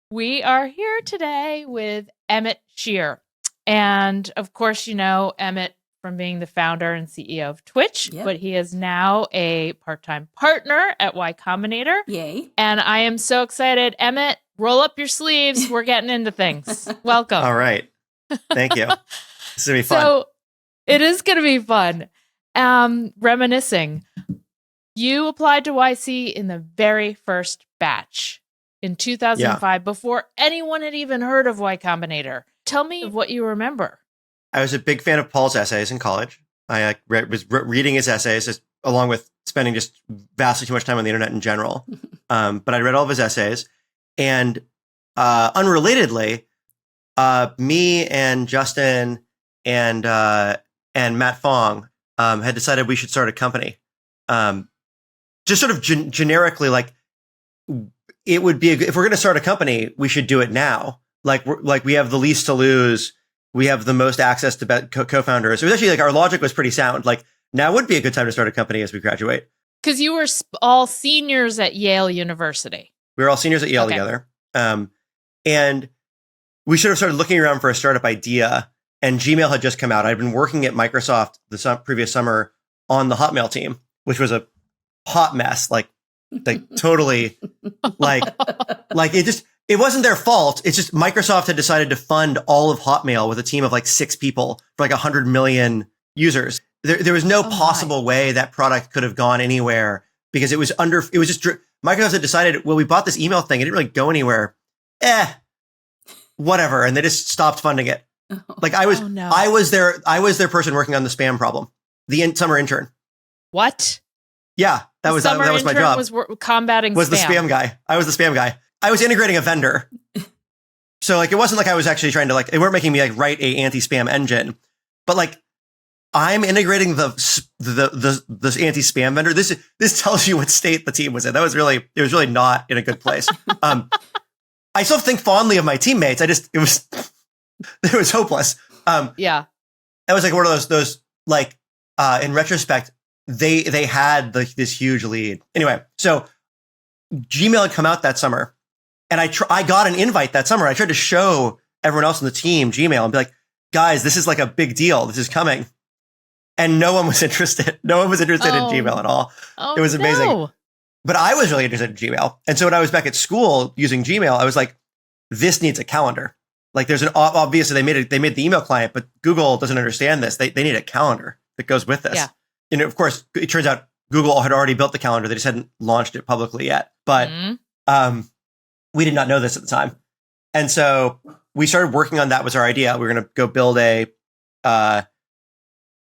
We are here today with Emmet Shear. And of course, you know Emmet from being the founder and CEO of Twitch, but he is now a part-time partner at Y Combinator. Yay. And I am so excited. Emmet, roll up your sleeves. We're getting into things. Welcome. All right. Thank you. This is going to be fun. So it is going to be fun. Reminiscing. You applied to YC in the very first batch in 2005 before anyone had even heard of Y Combinator. Tell me what you remember. I was a big fan of Paul's essays in college. I was reading his essays along with spending just vastly too much time on the internet in general. But I read all of his essays. And unrelatedly, me and Justin and Matt Fong had decided we should start a company. Just sort of generically, like, it would be if we're going to start a company, we should do it now. Like we have the least to lose. We have the most access to co-founders. It was actually like our logic was pretty sound. Like now would be a good time to start a company as we graduate. Because you were all seniors at Yale University. We were all seniors at Yale together. And we should have started looking around for a startup idea. And Gmail had just come out. I'd been working at Microsoft the previous summer on the Hotmail team, which was a hot mess. Like totally like it wasn't their fault. It's just Microsoft had decided to fund all of Hotmail with a team of like 6 people for like 100 million users. There was no possible way that product could have gone anywhere because it was just Microsoft had decided, well, we bought this email thing. It didn't really go anywhere. Whatever. And they just stopped funding it. Like I was their person working on the spam problem. The summer intern. What? Yeah, that was my job. Was combating was spam. The spam guy. I was the spam guy. I was integrating a vendor. So like it wasn't like I was actually trying to like they weren't making me like write a anti-spam engine. But like I'm integrating the anti-spam vendor. This tells you what state the team was in. It was really not in a good place. I still think fondly of my teammates. It was hopeless. Yeah. That was like one of those like in retrospect, they had this huge lead. Anyway, so Gmail had come out that summer and I got an invite that summer. I tried to show everyone else on the team Gmail and be like, guys, this is like a big deal. This is coming. And no one was interested. No one was interested in Gmail at all. It was amazing. No. But I was really interested in Gmail. And so when I was back at school using Gmail, I was like, this needs a calendar. Like there's obviously they made the email client, but Google doesn't understand this. They need a calendar that goes with this. Yeah. And of course, it turns out Google had already built the calendar. They just hadn't launched it publicly yet. But we did not know this at the time. And so we started working on that was our idea. We were going to go build a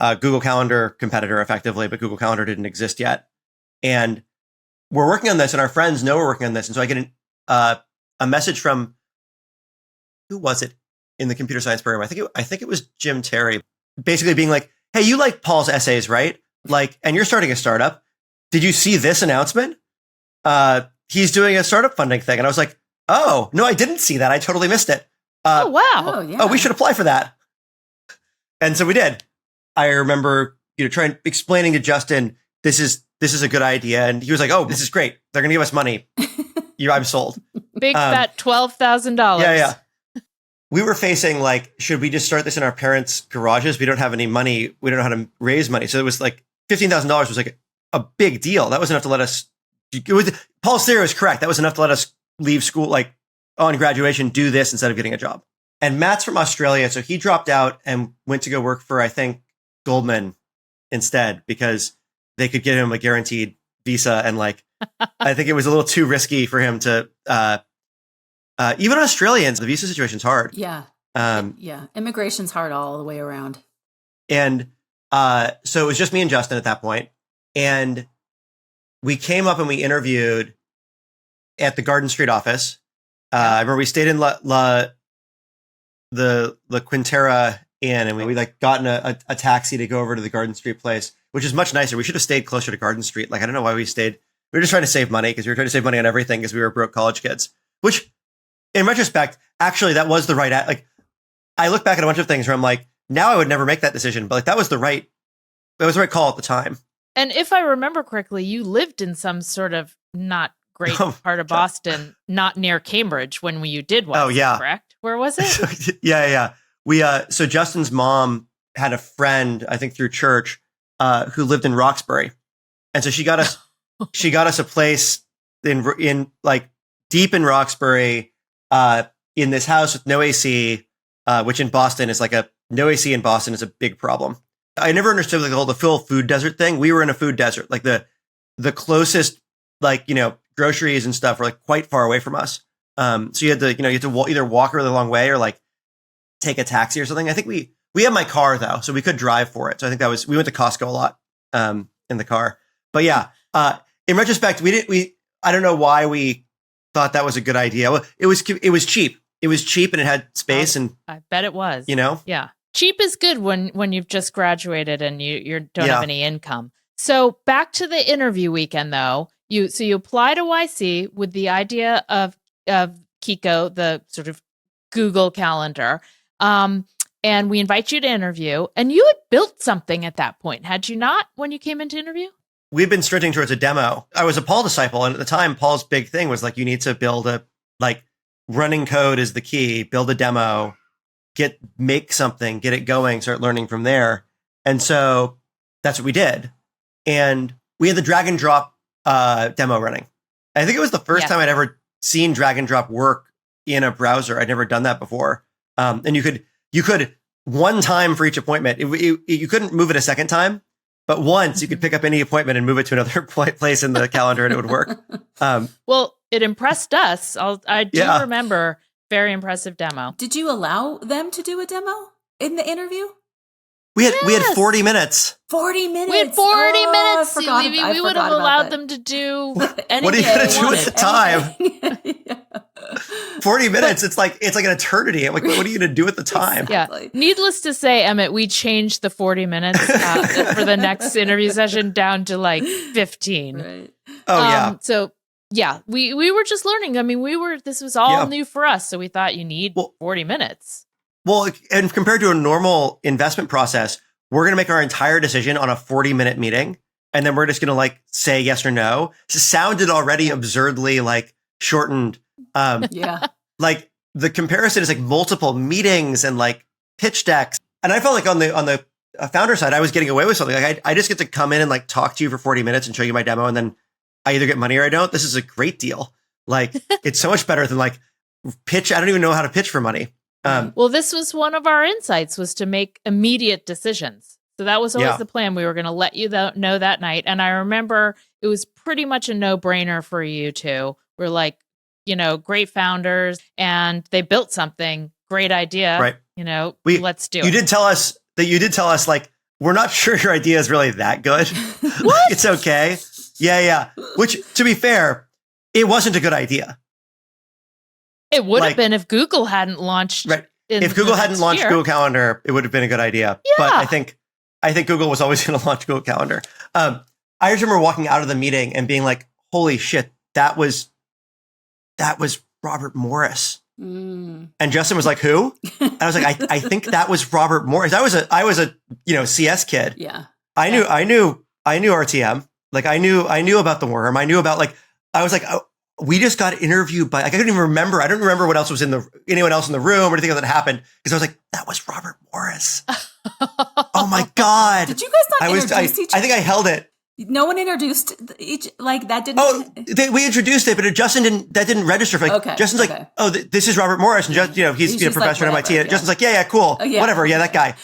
Google Calendar competitor effectively, but Google Calendar didn't exist yet. And we're working on this and our friends know we're working on this. And so I get a message from, who was it in the computer science program? I think it was Jim Terry, basically being like, hey, you like Paul's essays, right? Like, and you're starting a startup. Did you see this announcement? He's doing a startup funding thing. And I was like, oh, no, I didn't see that. I totally missed it. Oh, wow. Oh, we should apply for that. And so we did. I remember, explaining to Justin, this is a good idea. And he was like, oh, this is great. They're going to give us money. I'm sold. Big fat $12,000. Yeah. We were facing like, should we just start this in our parents' garages? We don't have any money. We don't know how to raise money. So it was like $15,000 was like a big deal. That was enough to let us, Paul's theory was correct. That was enough to let us leave school, like on graduation, do this instead of getting a job. And Matt's from Australia. So he dropped out and went to go work for, I think, Goldman instead, because they could get him a guaranteed visa. And like, I think it was a little too risky for him to, even Australians, the visa situation's hard. Yeah. Immigration's hard all the way around. And so it was just me and Justin at that point. And we came up and we interviewed at the Garden Street office. I remember we stayed in the Quintera Inn and we like gotten a taxi to go over to the Garden Street place, which is much nicer. We should have stayed closer to Garden Street. Like, I don't know why we stayed. We were just trying to save money because we were trying to save money on everything because we were broke college kids, which in retrospect, actually, that was the right, like, I look back at a bunch of things where I'm like, now I would never make that decision, but like, that was the right call at the time. And if I remember correctly, you lived in some sort of not great part of Boston, not near Cambridge when you did YC, Oh, yeah. correct? Where was it? Yeah. So Justin's mom had a friend, I think through church, who lived in Roxbury. And so she got us a place in like deep in Roxbury, in this house with no AC, which in Boston is like no AC in Boston is a big problem. I never understood like the full food desert thing. We were in a food desert, like the closest, like, groceries and stuff were like quite far away from us. So you had to either walk a really long way or like take a taxi or something. I think we had my car though, so we could drive for it. So I think we went to Costco a lot, in the car. But yeah, in retrospect, I don't know why we thought that was a good idea. Well, it was cheap. It was cheap and it had space, and I bet it was. Yeah. Cheap is good when you've just graduated and you don't have any income. So back to the interview weekend though. You apply to YC with the idea of Kiko, the sort of Google Calendar. And we invite you to interview, and you had built something at that point, had you not, when you came into interview? We've been sprinting towards a demo. I was a Paul disciple, and at the time, Paul's big thing was like, you need to build running code is the key, build a demo, make something, get it going, start learning from there. And so that's what we did. And we had the drag and drop demo running. I think it was the first time I'd ever seen drag and drop work in a browser. I'd never done that before. And you could one time for each appointment. You couldn't move it a second time, but once you could pick up any appointment and move it to another place in the calendar and it would work. Well, it impressed us. I do remember very impressive demo. Did you allow them to do a demo in the interview? We had 40 minutes. 40 minutes. We had 40 minutes, Levy. We would have allowed that. them to do anything. What are you going to do with the time? Yeah. 40 minutes. It's like an eternity. Like, what are you going to do at the time? Exactly. Yeah. Needless to say, Emmet, we changed the 40 minutes for the next interview session down to like 15. Right. Oh, yeah. So, yeah, we were just learning. I mean, this was all new for us. So we thought you need 40 minutes. Well, and compared to a normal investment process, we're going to make our entire decision on a 40-minute meeting. And then we're just going to like say yes or no. It sounded already absurdly like shortened. Like the comparison is like multiple meetings and like pitch decks. And I felt like on the founder side, I was getting away with something. Like I just get to come in and like talk to you for 40 minutes and show you my demo. And then I either get money or I don't. This is a great deal. Like it's so much better than like pitch. I don't even know how to pitch for money. Well, this was one of our insights, was to make immediate decisions. So that was always the plan. We were going to let you know that night. And I remember it was pretty much a no-brainer for you two. We're like, great founders, and they built something, great idea. Right. Let's do it. You did tell us like, we're not sure your idea is really that good. What? It's okay. Yeah. Which, to be fair, it wasn't a good idea. It would have been if Google hadn't launched. Right. If Google hadn't launched Google Calendar, it would have been a good idea. Yeah. But I think Google was always going to launch Google Calendar. I just remember walking out of the meeting and being like, holy shit, that was Robert Morris. And Justin was like, who? And I was like, I think that was Robert Morris. I was a CS kid. Yeah. I knew RTM. Like I knew about the worm. I knew about I was like, oh, we just got interviewed by, I couldn't even remember. I don't remember what else was anyone else in the room or anything that happened. Because I was like, that was Robert Morris. Oh my God. Did you guys not introduce each other? I think I held it. No one introduced each, like that didn't. Oh, we introduced it, but Justin didn't register for Justin's like, oh, this is Robert Morris. And he's a professor at MIT. And Justin's like, yeah, cool. Whatever. Yeah, that guy.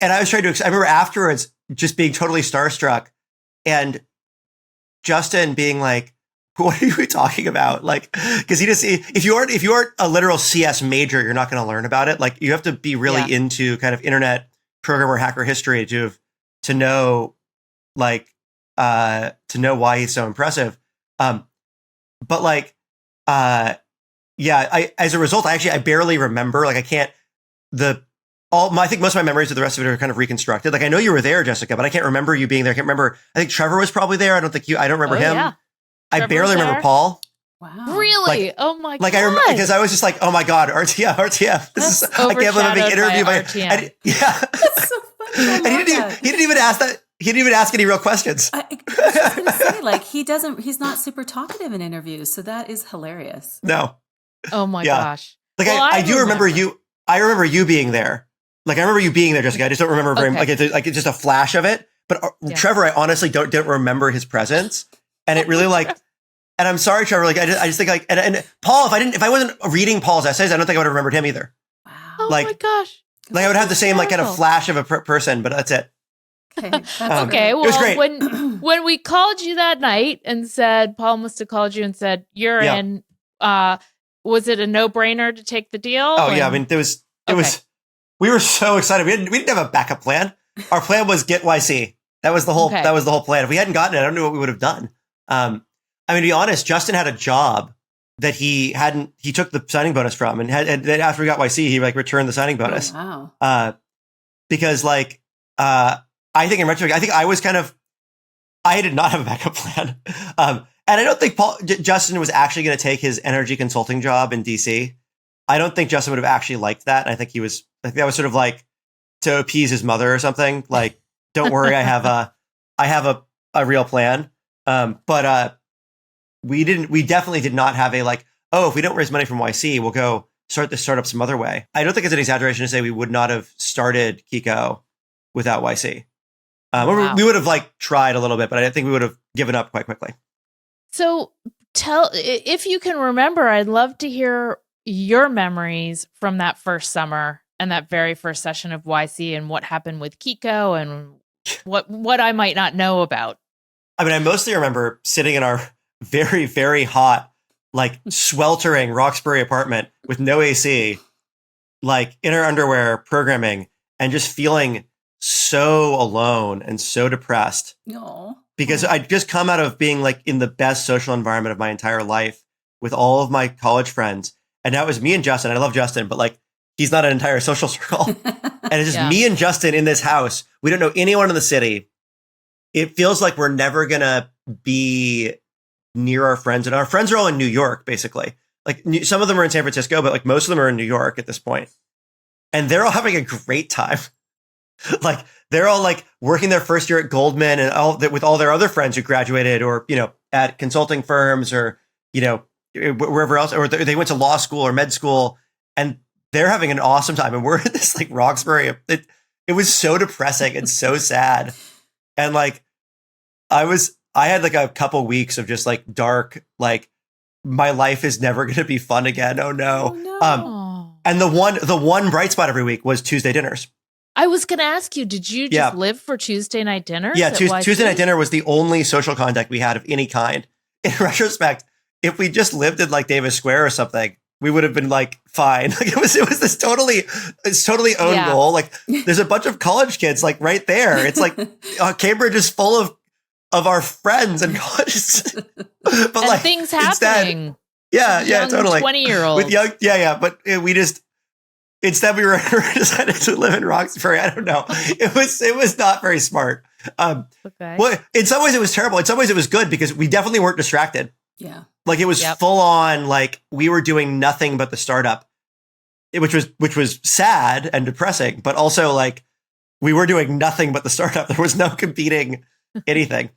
And I was trying to, I remember afterwards just being totally starstruck and Justin being like, what are you talking about? Like, because if you aren't a literal CS major, you're not going to learn about it. Like, you have to be really into kind of internet programmer hacker history to know why he's so impressive. As a result, I barely remember. Like, I can't I think most of my memories of the rest of it are kind of reconstructed. Like, I know you were there, Jessica, but I can't remember you being there. I can't remember. I think Trevor was probably there. I don't remember him. Yeah. I barely remember Paul. Wow. Really? Oh my God. Like I remember because I was just like, oh my God, RTM. I can't believe I'm being interviewed by RTM. That's so funny. And he didn't even ask that. He didn't even ask any real questions. I was just gonna say, like, he's not super talkative in interviews, so that is hilarious. No. Oh my gosh. Like I do remember you. I remember you being there. Like I remember you being there, Jessica. I just don't remember very much. It's just a flash of it. But Trevor, I honestly don't remember his presence, and it really like. And I'm sorry, Trevor. Like I just think like and Paul. If I wasn't reading Paul's essays, I don't think I would have remembered him either. Wow. Oh my gosh. Like I would have the same like kind of flash of a person, but that's it. Okay. Well, it was great. when we called you that night and said Paul must have called you and said you're in, was it a no-brainer to take the deal? Oh yeah, I mean it was. We were so excited. We didn't have a backup plan. Our plan was get YC. That was the whole. That was the whole plan. If we hadn't gotten it, I don't know what we would have done. I mean, to be honest, Justin had a job that he took the signing bonus from, and then after we got YC, he like returned the signing bonus. Oh, wow. Because like. I think in retrospect, I did not have a backup plan. And I don't think Justin was actually going to take his energy consulting job in DC. I don't think Justin would have actually liked that. And I think that was sort of like to appease his mother or something. Like, don't worry, I have a real plan. But we definitely did not have a like, oh, if we don't raise money from YC, we'll go start this startup some other way. I don't think it's an exaggeration to say we would not have started Kiko without YC. Wow. We would have like tried a little bit, but I think we would have given up quite quickly. So if you can remember, I'd love to hear your memories from that first summer and that very first session of YC and what happened with Kiko and what I might not know about. I mean, I mostly remember sitting in our very, very hot, like sweltering Roxbury apartment with no AC, like in our underwear programming and just feeling so alone and so depressed. No. Because I'd just come out of being like in the best social environment of my entire life with all of my college friends. And now it was me and Justin. I love Justin, but like he's not an entire social circle. And it's just me and Justin in this house. We don't know anyone in the city. It feels like we're never going to be near our friends. And our friends are all in New York, basically. Like some of them are in San Francisco, but like most of them are in New York at this point. And they're all having a great time. Like they're all like working their first year at Goldman and all that with all their other friends who graduated or, you know, at consulting firms or, you know, wherever else, or they went to law school or med school and they're having an awesome time. And we're in this like Roxbury. It was so depressing and so sad. And like, I had like a couple weeks of just like dark, like my life is never going to be fun again. Oh no. And the one bright spot every week was Tuesday dinners. I was going to ask you, did you just live for Tuesday night dinners? Yeah, Tuesday night dinner was the only social contact we had of any kind. In retrospect, if we just lived in like Davis Square or something, we would have been like fine. Like it was this totally own goal. Like there's a bunch of college kids like right there. It's like Cambridge is full of our friends and colleges. But and like things happening. Yeah, totally. 20-year-olds. With young, but we just. Instead, we decided to live in Roxbury. I don't know. It was not very smart. Well, in some ways, it was terrible. In some ways, it was good because we definitely weren't distracted. Yeah, like it was full on. Like we were doing nothing but the startup, which was sad and depressing. But also, like we were doing nothing but the startup. There was no competing anything.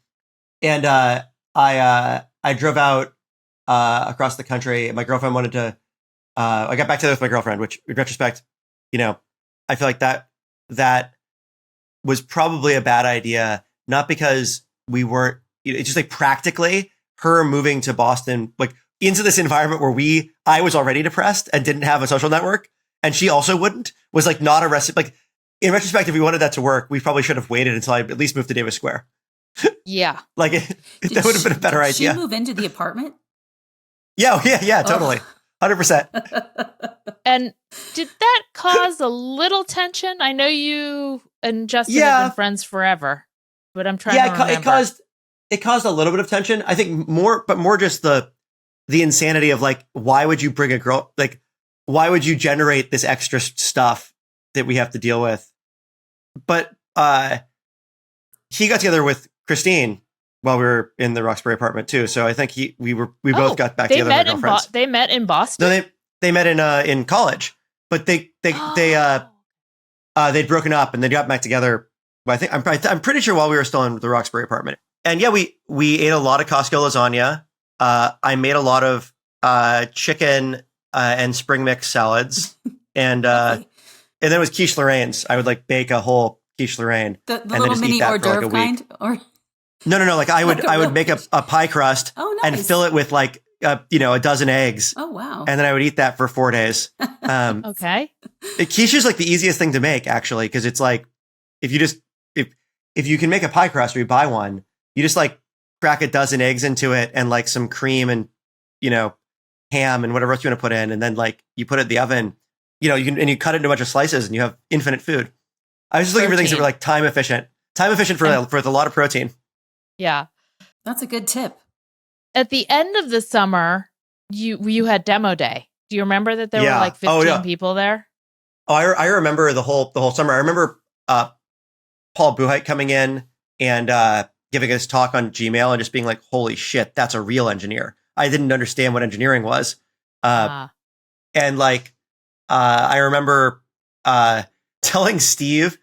And I drove out across the country. My girlfriend wanted to. I got back together with my girlfriend, which in retrospect, you know, I feel like that was probably a bad idea, not because we weren't, it's just like practically her moving to Boston, like into this environment where I was already depressed and didn't have a social network. And she also wouldn't, was like not a recipe. Like in retrospect, if we wanted that to work, we probably should have waited until I at least moved to Davis Square. Yeah. Like that would have been a better idea. Did she move into the apartment? Yeah, totally. 100%. And did that cause a little tension? I know you and Justin have been friends forever, but I'm trying to remember. It caused a little bit of tension. I think more just the insanity of like, why would you bring a girl? Like, why would you generate this extra stuff that we have to deal with? But he got together with Christine while we were in the Roxbury apartment too. So I think we both got back together with our girlfriends. They met in Boston? No, they met in college, but they'd broken up and they got back together I think I'm pretty sure while we were still in the Roxbury apartment. And yeah, we ate a lot of Costco lasagna. I made a lot of chicken and spring mix salads, and then it was quiche Lorraine's. I would like bake a whole quiche Lorraine, the and little then just mini eat that hors for like a d'oeuvre week. kind, or No. Like I would make a pie crust and fill it with like a dozen eggs. Oh wow! And then I would eat that for 4 days. Okay. Quiche is like the easiest thing to make actually, because it's like if you can make a pie crust or you buy one, you just like crack a dozen eggs into it and like some cream and ham and whatever else you want to put in, and then like you put it in the oven. You cut it into a bunch of slices and you have infinite food. I was just looking for things that were like time efficient for a lot of protein. Yeah. That's a good tip. At the end of the summer, you had demo day. Do you remember that there were like 15 people there? Oh, I remember the whole summer. I remember Paul Buchheit coming in and giving us talk on Gmail and just being like, holy shit, that's a real engineer. I didn't understand what engineering was. And like, I remember telling Steve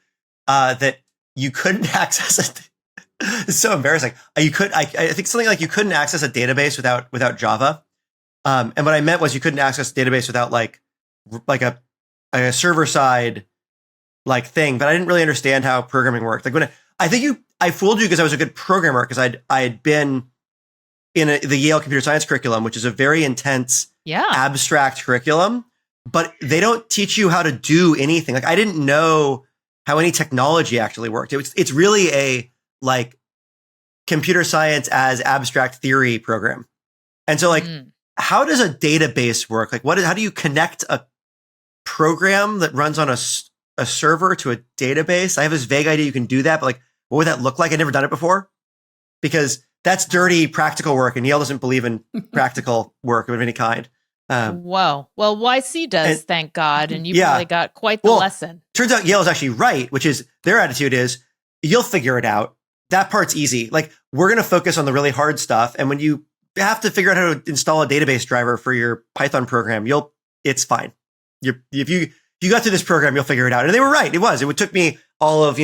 that you couldn't access it. It's so embarrassing. I think something like you couldn't access a database without Java. And what I meant was you couldn't access a database without like a server side like thing. But I didn't really understand how programming worked. Like I fooled you because I was a good programmer because I had been in the Yale computer science curriculum, which is a very intense, abstract curriculum. But they don't teach you how to do anything. Like I didn't know how any technology actually worked. It's really a like computer science as abstract theory program. And so like, how does a database work? Like how do you connect a program that runs on a server to a database? I have this vague idea you can do that, but like, what would that look like? I'd never done it before because that's dirty practical work and Yale doesn't believe in practical work of any kind. Whoa. Well, YC does, thank God. And you probably got quite the lesson. Turns out Yale is actually right, which is their attitude is you'll figure it out. That part's easy. Like we're going to focus on the really hard stuff. And when you have to figure out how to install a database driver for your Python program, it's fine. If you got through this program, you'll figure it out. And they were right. It took me all of,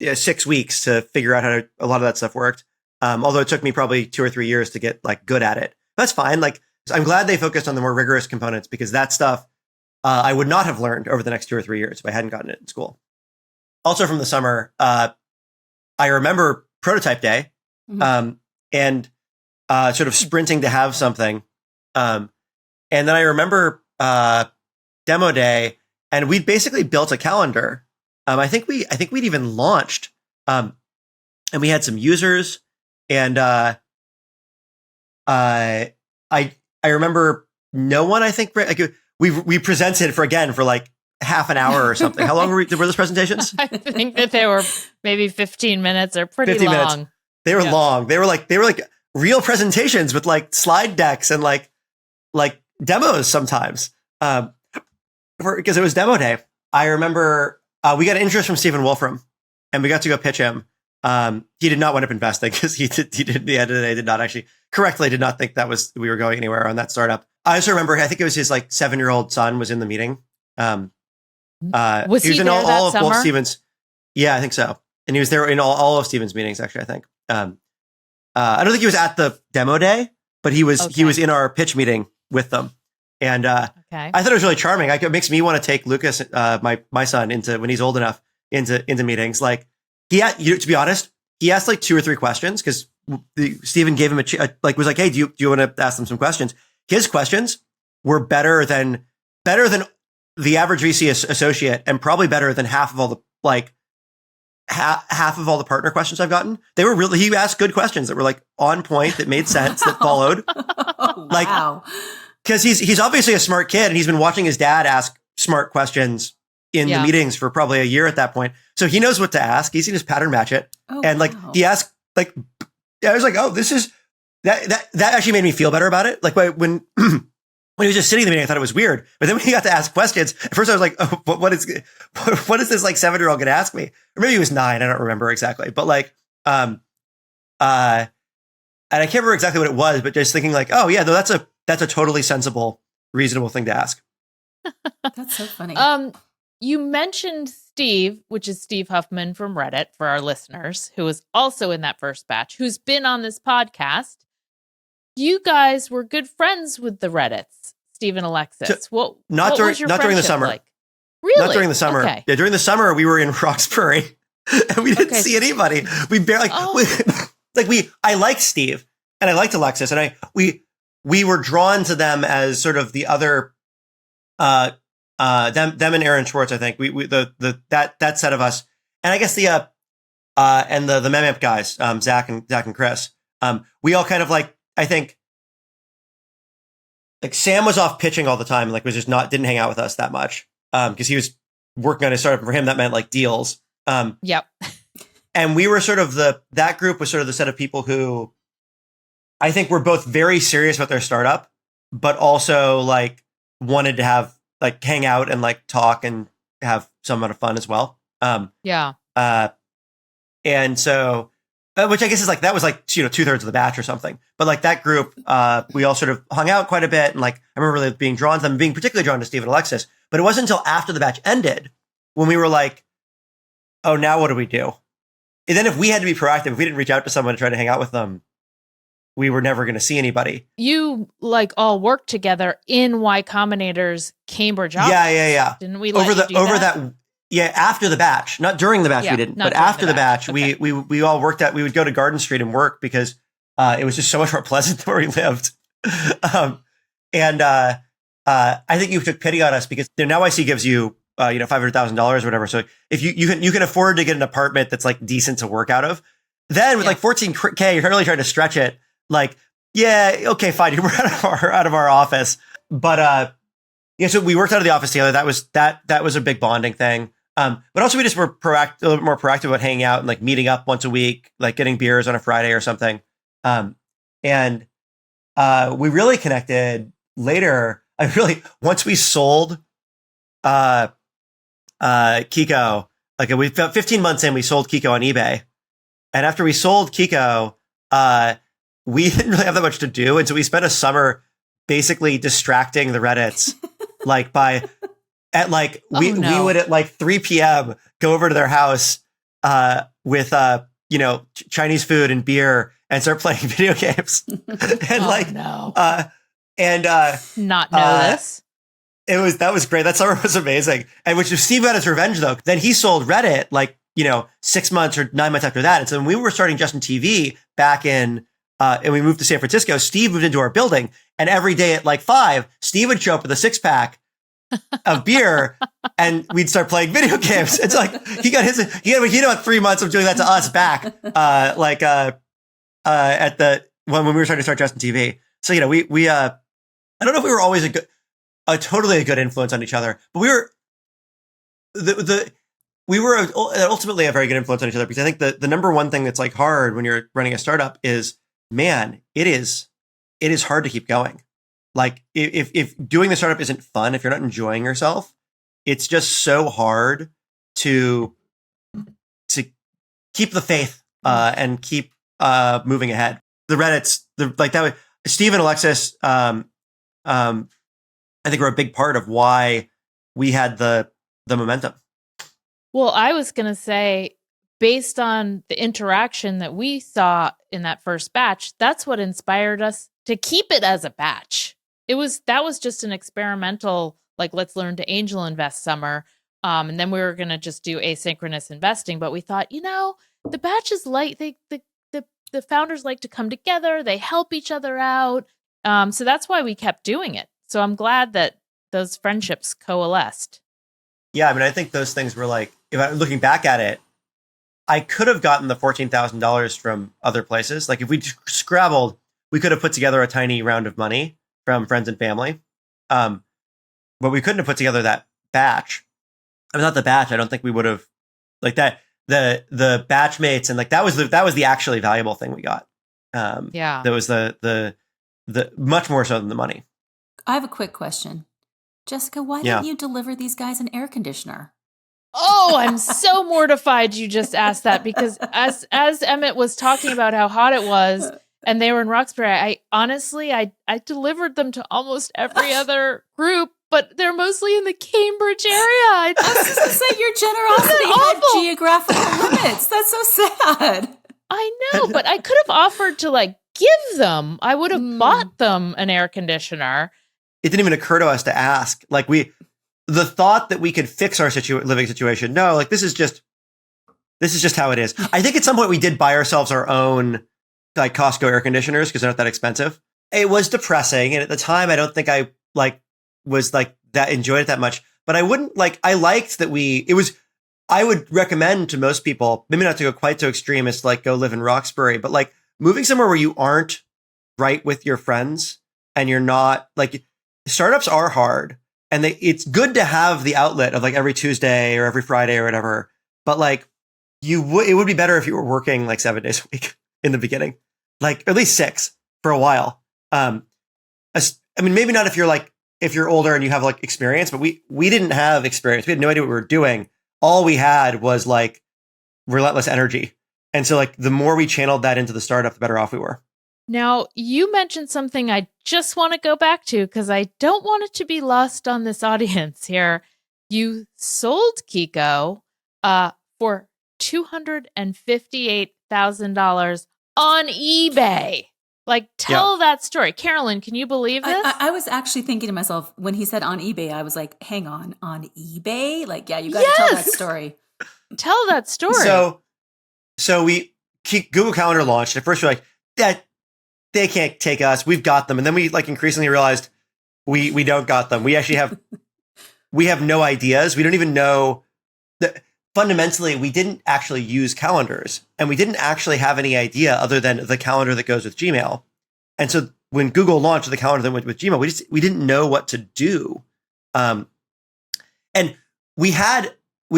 6 weeks to figure out how a lot of that stuff worked. Although it took me probably 2 or 3 years to get like good at it. That's fine. Like, I'm glad they focused on the more rigorous components because that stuff I would not have learned over the next 2 or 3 years if I hadn't gotten it in school. Also from the summer, I remember prototype day and sort of sprinting to have something. And then I remember demo day and we'd basically built a calendar. I think we'd even launched and we had some users and I remember no one, I think, like we presented for like half an hour or something. How long were those presentations? I think that they were maybe 15 minutes or pretty 15 long. Minutes. They were long. They were like real presentations with like slide decks and like demos sometimes. Because it was demo day. I remember we got interest from Stephen Wolfram and we got to go pitch him. He did not wind up investing because he did at the end of the day did not think we were going anywhere on that startup. I also remember, I think it was his like 7-year-old son was in the meeting. Was he was in there all that of summer? both Stephen's. Yeah, I think so. And he was there in all of Stephen's meetings, actually, I think. I don't think he was at the demo day, but he was in our pitch meeting with them. And I thought it was really charming. It makes me want to take Lucas, my son, into when he's old enough into meetings. Like to be honest, he asked like 2 or 3 questions because Stephen gave him was like, hey, do you want to ask them some questions? His questions were better than the average VC associate and probably better than half of all the half of all the partner questions I've gotten. He asked good questions that were like on point, that made sense, that followed. Wow. Because he's obviously a smart kid and he's been watching his dad ask smart questions in the meetings for probably a year at that point. So he knows what to ask. He's seen his pattern match it. He asked I was like, oh, this is that actually made me feel better about it. Like when he was just sitting in the meeting, I thought it was weird. But then when he got to ask questions, at first I was like, oh, what is this like 7-year-old going to ask me? Or maybe he was 9. I don't remember exactly. But and I can't remember exactly what it was, but just thinking like, oh yeah, no, that's a totally sensible, reasonable thing to ask. That's so funny. you mentioned Steve, which is Steve Huffman from Reddit for our listeners, who was also in that first batch, who's been on this podcast. You guys were good friends with the Reddits, Steve and Alexis. What was your not during the summer. Like? Really? Not during the summer. Okay. Yeah, during the summer we were in Roxbury and we didn't see anybody. We barely I liked Steve and I liked Alexis and we were drawn to them as sort of the other them and Aaron Schwartz, I think. That set of us. And I guess the Memamp guys, Zach and Chris. We all kind of I think Sam was off pitching all the time, was just didn't hang out with us that much. Because he was working on his startup. For him, that meant deals. Yep. And we were sort of that group was sort of the set of people who I think were both very serious about their startup, but also wanted to have hang out and talk and have some amount of fun as well. Yeah. And so, which I guess is that was 2/3 of the batch or something. But that group, we all sort of hung out quite a bit. And I remember really being drawn to them, being particularly drawn to Steve and Alexis. But it wasn't until after the batch ended when we were oh, now what do we do? And then if we had to be proactive, if we didn't reach out to someone to try to hang out with them, we were never going to see anybody. You all worked together in Y Combinator's Cambridge office. Yeah. Didn't we over that? Yeah, after the batch, not during the batch we didn't, but after the batch, okay. we all worked we would go to Garden Street and work because it was just so much more pleasant than where we lived. I think you took pity on us because now YC gives you $500,000 or whatever. So if you can afford to get an apartment that's decent to work out of, then with $14K, you're really trying to stretch it. Yeah, okay, fine, you're out of our office. But so we worked out of the office together. That was a big bonding thing. But also we just were a little bit more proactive about hanging out and meeting up once a week, getting beers on a Friday or something. And we really connected later. Once we sold Kiko, we 15 months in, we sold Kiko on eBay. And after we sold Kiko, we didn't really have that much to do. And so we spent a summer basically distracting the Reddits, we would at 3 p.m. go over to their house with Chinese food and beer and start playing video games. And not know this. That was great. That summer was amazing. And which if Steve got his revenge though, then he sold Reddit 6 months or 9 months after that. And so when we were starting JustinTV back in and we moved to San Francisco, Steve moved into our building, and every day at 5, Steve would show up with a 6-pack of beer and we'd start playing video games. It's he got 3 months of doing that to us back when we were trying to start JustinTV. So we I don't know if we were always totally a good influence on each other, but we were ultimately a very good influence on each other, because I think the number one thing that's hard when you're running a startup is, man, it is hard to keep going. If doing the startup isn't fun, if you're not enjoying yourself, it's just so hard to keep the faith and keep moving ahead. The Reddits, Steve and Alexis, I think were a big part of why we had the momentum. Well, I was going to say, based on the interaction that we saw in that first batch, that's what inspired us to keep it as a batch. That was just an experimental, let's learn to angel invest summer. And then we were going to just do asynchronous investing. But we thought, the batch is the founders like to come together. They help each other out. So that's why we kept doing it. So I'm glad that those friendships coalesced. Yeah, I mean, I think those things were if I'm looking back at it, I could have gotten the $14,000 from other places. If we scrabbled, we could have put together a tiny round of money from friends and family. But we couldn't have put together that batch. I mean, not the batch. I don't think we would have that. The batch mates and that was the actually valuable thing we got. Yeah, that was the much more so than the money. I have a quick question, Jessica. Why didn't you deliver these guys an air conditioner? Oh, I'm so mortified you just asked that, because as Emmet was talking about how hot it was and they were in Roxbury, I honestly delivered them to almost every other group, but they're mostly in the Cambridge area. I was just going to say, your generosity had geographical limits. That's so sad. I know, but I could have offered to like give them. I would have bought them an air conditioner. It didn't even occur to us to ask. Like the thought that we could fix our living situation. No, like this is just how it is. I think at some point we did buy ourselves our own like Costco air conditioners because they're not that expensive. It was depressing, and at the time, I don't think I was that enjoyed it that much. But I wouldn't I liked that I would recommend to most people, maybe not to go quite so extreme as to like go live in Roxbury, but like moving somewhere where you aren't right with your friends and you're not like startups are hard, and it's good to have the outlet of like every Tuesday or every Friday or whatever. But like it would be better if you were working like 7 days a week in the beginning, like at least 6 for a while. I mean, maybe not if you're older and you have like experience, but we didn't have experience. We had no idea what we were doing. All we had was like relentless energy. And so like the more we channeled that into the startup, the better off we were. Now, you mentioned something I just want to go back to because I don't want it to be lost on this audience here. You sold Kiko for $258,000 on eBay. Like, tell that story. Carolyn, can you believe this? I was actually thinking to myself, when he said on eBay, I was like, hang on eBay? Like, yeah, you got to tell that story. Tell that story. So Google Calendar launched. At first, we're like, yeah, they can't take us. We've got them. And then we like increasingly realized we don't got them. We actually have, we have no ideas. We don't even know that. Fundamentally, we didn't actually use calendars, and we didn't actually have any idea other than the calendar that goes with Gmail. And so when Google launched the calendar that went with Gmail, we didn't know what to do. And we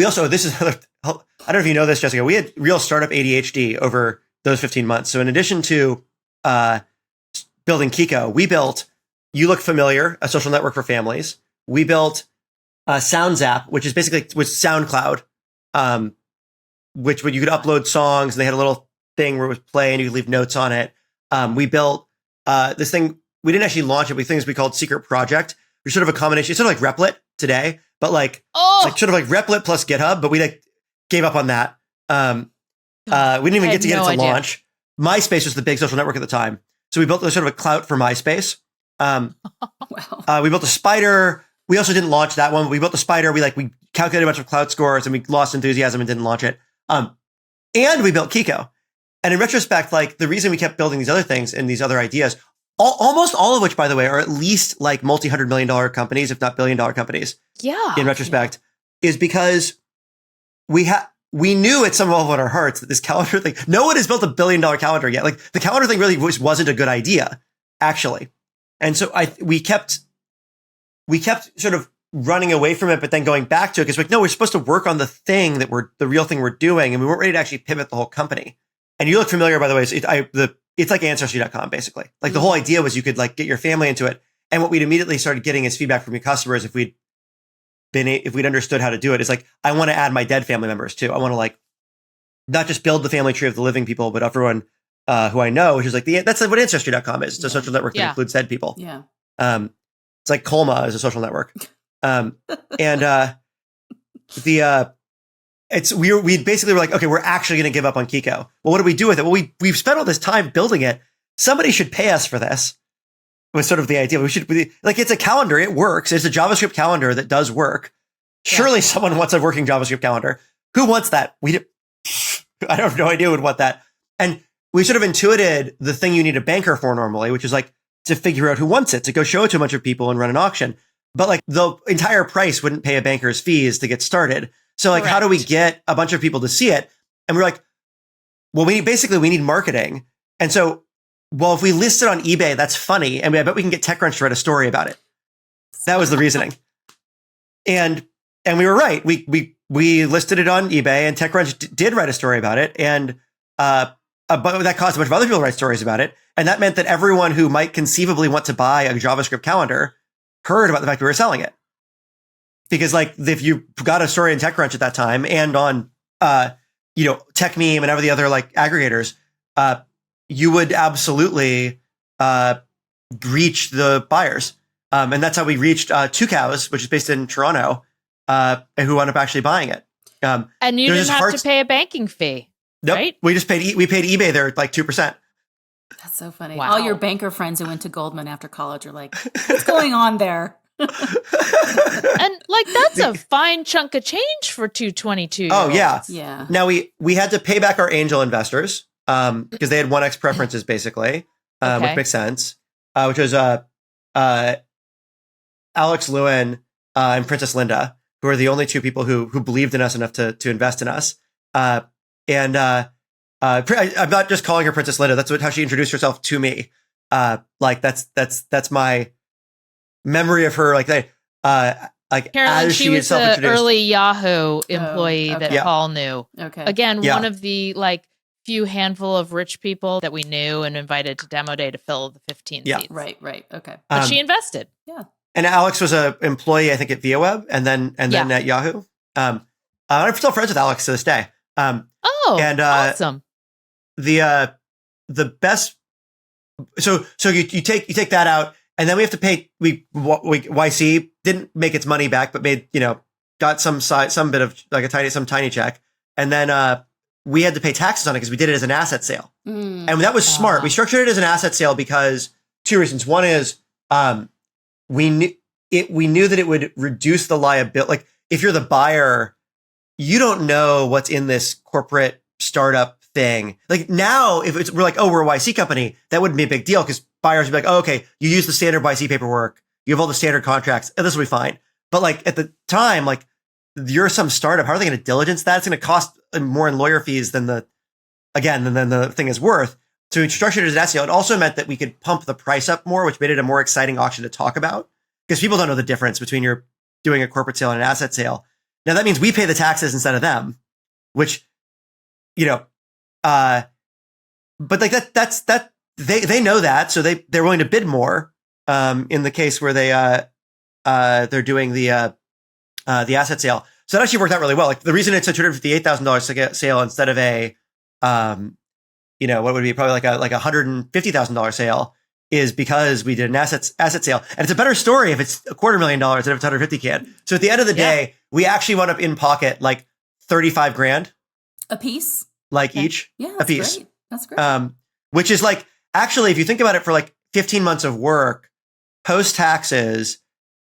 also, this is, I don't know if you know this, Jessica, we had real startup ADHD over those 15 months. So in addition to building Kiko, we built You Look Familiar, a social network for families. We built Sounds app, which is basically was SoundCloud. Which when you could upload songs and they had a little thing where it would play and you could leave notes on it. We built this thing. We didn't actually launch it. Things we called Secret Project. We're sort of a combination. It's sort of like Replit today, but like sort of like Replit plus GitHub. But we like gave up on that. We didn't even get it to launch. MySpace was the big social network at the time, so we built sort of a clout for MySpace. Wow. We built a spider. We also didn't launch that one. But we built the spider. We calculated a bunch of cloud scores and we lost enthusiasm and didn't launch it. And we built Kiko. And in retrospect, like the reason we kept building these other things and these other ideas, almost all of which, by the way, are at least like multi-$100-million companies, if not billion-dollar companies. Yeah. In retrospect, is because we knew at some level in our hearts that this calendar thing, no one has built $1 billion calendar yet. Like the calendar thing really wasn't a good idea, actually. And so we kept sort of running away from it, but then going back to it because like, no, we're supposed to work on the real thing we're doing, and we weren't ready to actually pivot the whole company. And You Look Familiar, by the way, it's like Ancestry.com, basically. Like the whole idea was you could like get your family into it. And what we'd immediately started getting is feedback from your customers if we'd understood how to do it. It's like, I want to add my dead family members too. I want to like not just build the family tree of the living people, but everyone who I know, which is like that's what Ancestry.com is. It's a social network that includes dead people. Yeah. It's like Colma is a social network. We basically were like, okay, we're actually going to give up on Kiko. Well, what do we do with it? Well, we've spent all this time building it. Somebody should pay us for this. Was sort of the idea. It's a calendar. It works. It's a JavaScript calendar that does work. Surely someone wants a working JavaScript calendar. Who wants that? I have no idea who would want that. And we sort of intuited the thing you need a banker for normally, which is like to figure out who wants it, to go show it to a bunch of people and run an auction. But like the entire price wouldn't pay a banker's fees to get started. So like, how do we get a bunch of people to see it? And we're like, well, we need marketing. And so, well, if we list it on eBay, that's funny. And I bet we can get TechCrunch to write a story about it. That was the reasoning. And we were right. We listed it on eBay, and TechCrunch did write a story about it. And but that caused a bunch of other people to write stories about it. And that meant that everyone who might conceivably want to buy a JavaScript calendar heard about the fact we were selling it. Because like if you got a story in TechCrunch at that time and on TechMeme and every the other like aggregators, you would absolutely reach the buyers. And that's how we reached Two Cows, which is based in Toronto, who wound up actually buying it. And you didn't have to pay a banking fee, nope. right? We paid eBay there like 2%. That's so funny. Wow. All your banker friends who went to Goldman after college are like, what's going on there? And like, that's a fine chunk of change for 222. Oh, yeah. Yeah. Now we had to pay back our angel investors because they had 1x preferences basically, which makes sense. Which was Alex Lewin and Princess Linda, who are the only two people who believed in us enough to invest in us. I'm not just calling her Princess Linda. That's how she introduced herself to me. Like that's my memory of her. Like Carolynn, as she was the early Yahoo employee that yeah. Paul knew. Okay. Again, one of the like few handful of rich people that we knew and invited to demo day to fill the 15 seats. Right. Okay. But she invested. Yeah. And Alex was an employee, I think, at ViaWeb, and then at Yahoo. I'm still friends with Alex to this day. Awesome. The best. So you take that out, and then we have to pay. YC didn't make its money back, but made got some bit of like some tiny check, and then we had to pay taxes on it because we did it as an asset sale, and that was smart. We structured it as an asset sale because two reasons. One is we knew that it would reduce the liability. Like if you're the buyer, you don't know what's in this corporate startup thing. Like now, if we're like, oh, we're a YC company, that wouldn't be a big deal because buyers would be like, oh, okay, you use the standard YC paperwork, you have all the standard contracts, and this will be fine. But like at the time, like you're some startup, how are they going to diligence that? It's going to cost more in lawyer fees than the thing is worth. So we structured it as an asset sale. It also meant that we could pump the price up more, which made it a more exciting auction to talk about because people don't know the difference between you're doing a corporate sale and an asset sale. Now that means we pay the taxes instead of them, which, but like that's they know that, so they're willing to bid more. In the case where they're doing the asset sale, so that actually worked out really well. Like the reason it's a $258,000 sale instead of a, what would be probably like a $150,000 sale is because we did an asset sale, and it's a better story if it's $250,000 than if it's $150,000. So at the end of the day, we actually wound up in pocket like $35,000 a piece, like each, a piece. Great. That's great. Which is like actually, if you think about it, for like 15 months of work post taxes,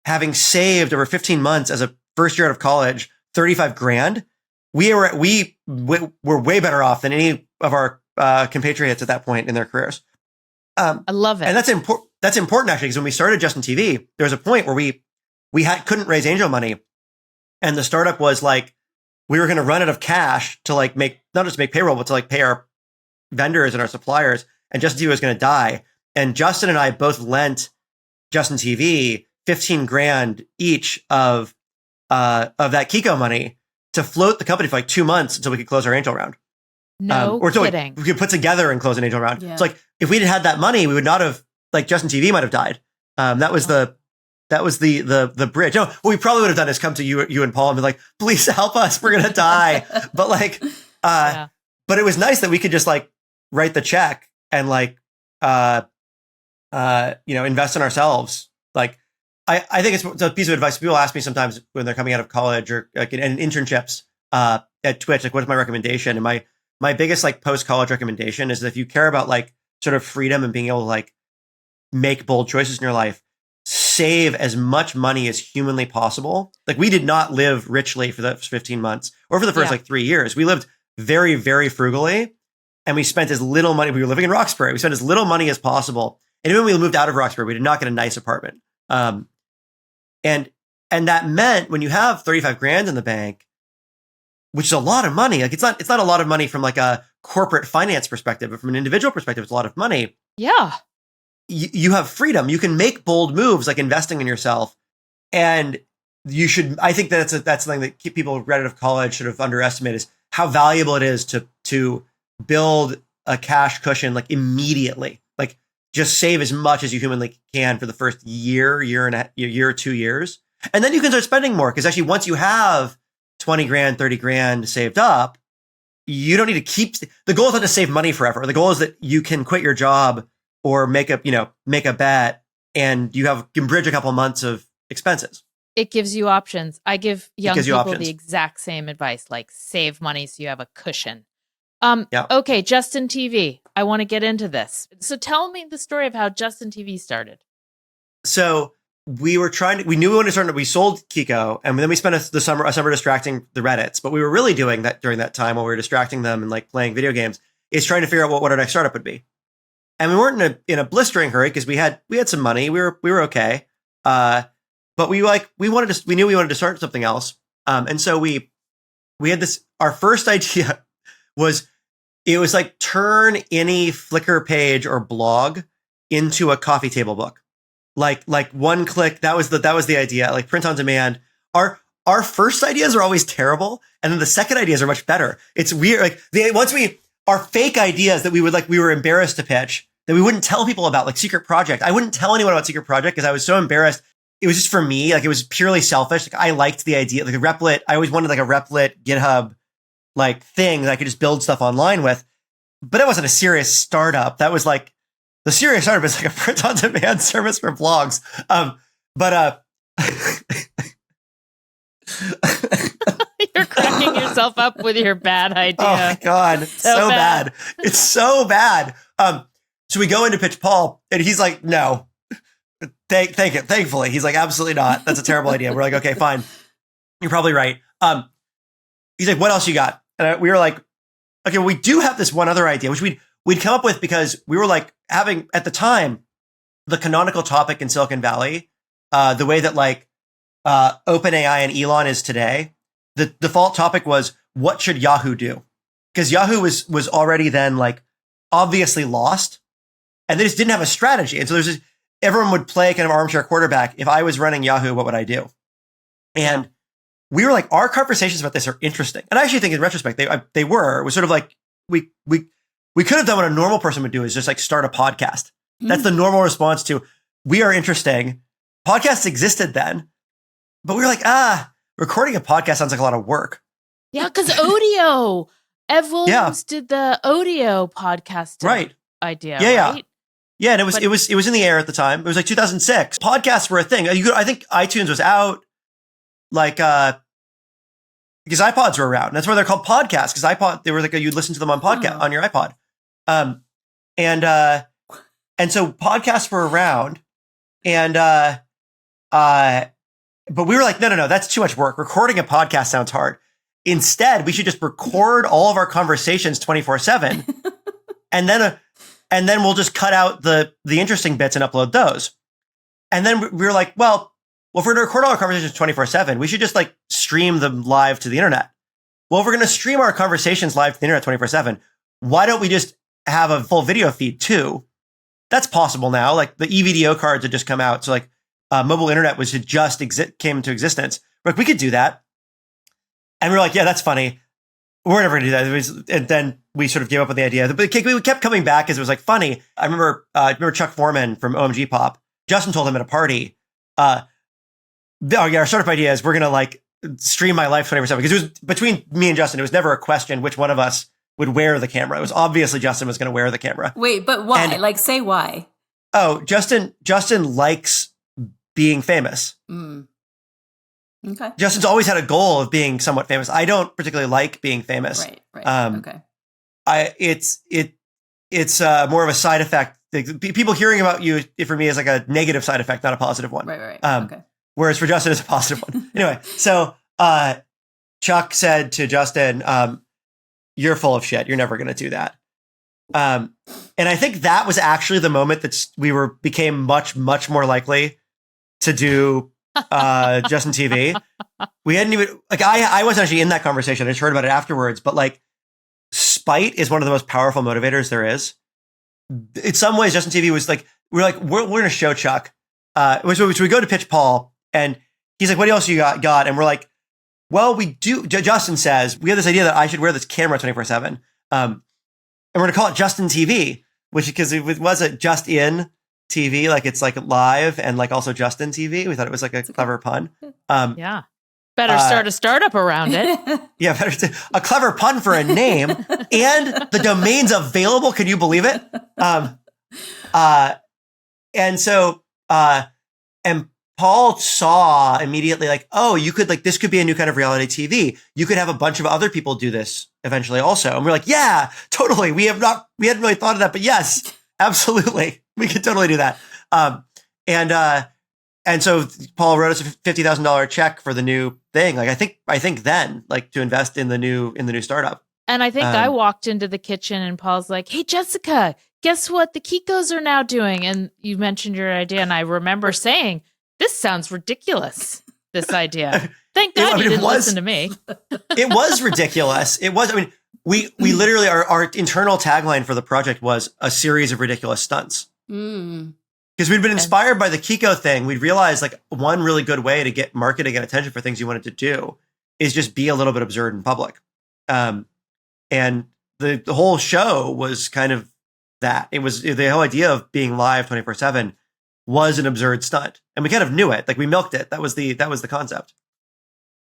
having saved over 15 months as a first year out of college, $35,000, we were way better off than any of our compatriots at that point in their careers. I love it. And that's important. That's important actually, because when we started JustinTV, there was a point where we couldn't raise angel money. And the startup was like, we were going to run out of cash to like not just make payroll, but to like pay our vendors and our suppliers. And JustinTV was going to die. And Justin and I both lent JustinTV $15,000 each of that Kiko money to float the company for like 2 months until we could close our angel round. Or kidding. We could put together and close an angel round. Yeah. So like if we'd had that money, we would not have, like JustinTV might have died. That was the bridge. No, what we probably would have done is come to you and Paul and be like, please help us. We're going to die. But like, but it was nice that we could just like write the check and like, invest in ourselves. Like, I think it's a piece of advice. People ask me sometimes when they're coming out of college or like in internships at Twitch, like, what is my recommendation? And my biggest like post-college recommendation is that if you care about like sort of freedom and being able to like make bold choices in your life, save as much money as humanly possible. Like we did not live richly for the 15 months or for the first like 3 years. We lived very, very frugally, and we spent as little money. We were living in Roxbury. We spent as little money as possible. And even when we moved out of Roxbury, we did not get a nice apartment. And that meant when you have $35,000 in the bank, which is a lot of money. Like it's not a lot of money from like a corporate finance perspective, but from an individual perspective, it's a lot of money. Yeah. You have freedom. You can make bold moves like investing in yourself. And you should, I think that's something that people right out of college sort of underestimate is how valuable it is to build a cash cushion like immediately. Like just save as much as you humanly can for the first year or 2 years. And then you can start spending more. Because actually once you have $20,000, $30,000 saved up, you don't need to keep, the goal is not to save money forever. The goal is that you can quit your job or make a bet and you can bridge a couple months of expenses. It gives you options. I give young people options. the exact same advice, like save money so you have a cushion. Yeah. Okay, Justin TV. I want to get into this. So tell me the story of how Justin TV started. So we knew we wanted to start, we sold Kiko, and then we spent a summer distracting the Reddits. But we were really doing that during that time while we were distracting them and like playing video games, is trying to figure out what our next startup would be. And we weren't in a blistering hurry because we had some money. We were okay. But we knew we wanted to start something else. And so we had this, our first idea was, it was like turn any Flickr page or blog into a coffee table book. Like one click. That was the idea. Like print on demand. Our first ideas are always terrible, and then the second ideas are much better. It's weird. Like our fake ideas that we were embarrassed to pitch, that we wouldn't tell people about, like Secret Project. I wouldn't tell anyone about Secret Project because I was so embarrassed. It was just for me. Like it was purely selfish. Like I liked the idea. Like a Replit. I always wanted like a Replit GitHub like thing that I could just build stuff online with. But it wasn't a serious startup. That was like, the serious startup is like a print on demand service for blogs. You're cracking yourself up with your bad idea. Oh my God. So bad. It's so bad. So we go into pitch Paul and he's like, no, thankfully. He's like, absolutely not. That's a terrible idea. We're like, okay, fine. You're probably right. He's like, what else you got? And we were like, okay, well, we do have this one other idea, which we'd come up with because we were like having, at the time, the canonical topic in Silicon Valley, the way that like OpenAI and Elon is today, the default topic was, what should Yahoo do? Because Yahoo was already then like obviously lost, and they just didn't have a strategy. And so everyone would play kind of armchair quarterback. If I was running Yahoo, what would I do? And we were like, our conversations about this are interesting. And I actually think in retrospect, they were. It was sort of like, we could have done what a normal person would do, is just like start a podcast. That's the normal response to, we are interesting. Podcasts existed then, but we were like, recording a podcast sounds like a lot of work. Yeah, because Odeo. Ev Williams did the Odeo podcast idea, right? Yeah, and it was in the air at the time. It was like 2006. Podcasts were a thing. I think iTunes was out, like because iPods were around. That's why they're called podcasts, because they were like you'd listen to them on on your iPod. And so podcasts were around, and but we were like, no, that's too much work. Recording a podcast sounds hard. Instead, we should just record all of our conversations 24/7, and then we'll just cut out the interesting bits and upload those. And then we were like, well, if we're going to record all our conversations 24/7, we should just like stream them live to the internet. Well, if we're going to stream our conversations live to the internet 24/7, why don't we just have a full video feed too? That's possible now. Like the eVideo cards had just come out. So like mobile internet came into existence. Like we could do that. And we were like, yeah, that's funny. We're never going to do that. And then we sort of gave up on the idea. But we kept coming back because it was like funny. I remember Chuck Foreman from OMG Pop. Justin told him at a party, our startup idea is we're going to like stream my life 24/7. Because it was between me and Justin, it was never a question which one of us would wear the camera. It was obviously Justin was going to wear the camera. Wait, but why? Say why. Oh, Justin likes being famous. Okay. Justin's always had a goal of being somewhat famous. I don't particularly like being famous. Right. Okay. It's more of a side effect. People hearing about you, for me, is like a negative side effect, not a positive one. Right. Okay. Whereas for Justin, it's a positive one. Anyway, so Chuck said to Justin, "You're full of shit. You're never going to do that." And I think that was actually the moment that we became much, much more likely to do Justin TV. We hadn't even I wasn't actually in that conversation. I just heard about it afterwards. But like, spite is one of the most powerful motivators there is. In some ways, Justin TV was like, we're going to show Chuck. So we go to pitch Paul, and he's like, "What else you got?" And we're like, "Well, we do." Justin says we have this idea that I should wear this camera 24/7, and we're going to call it Justin TV, which because it wasn't just in TV, like it's like live and like also Justin TV. We thought it was like a clever pun. Yeah. Better start a startup around it. Yeah, a clever pun for a name, and the domain's available. Can you believe it? And so And Paul saw immediately like, oh, you could like, this could be a new kind of reality TV. You could have a bunch of other people do this eventually also. And we're like, yeah, totally. We hadn't really thought of that, but yes, absolutely. We could totally do that. And so Paul wrote us a $50,000 check for the new thing. Like, I think then like to invest in the new startup. And I think I walked into the kitchen and Paul's like, hey, Jessica, guess what the Kikos are now doing? And you mentioned your idea. And I remember saying, this sounds ridiculous, this idea. Thank God you didn't listen to me. It was ridiculous. It was, I mean, we literally, our internal tagline for the project was a series of ridiculous stunts. Because we'd been inspired by the Kiko thing. We'd realized like one really good way to get marketing and attention for things you wanted to do is just be a little bit absurd in public. And the whole show was kind of that. It was the whole idea of being live 24/7 was an absurd stunt. And we kind of knew it. Like we milked it. That was the concept.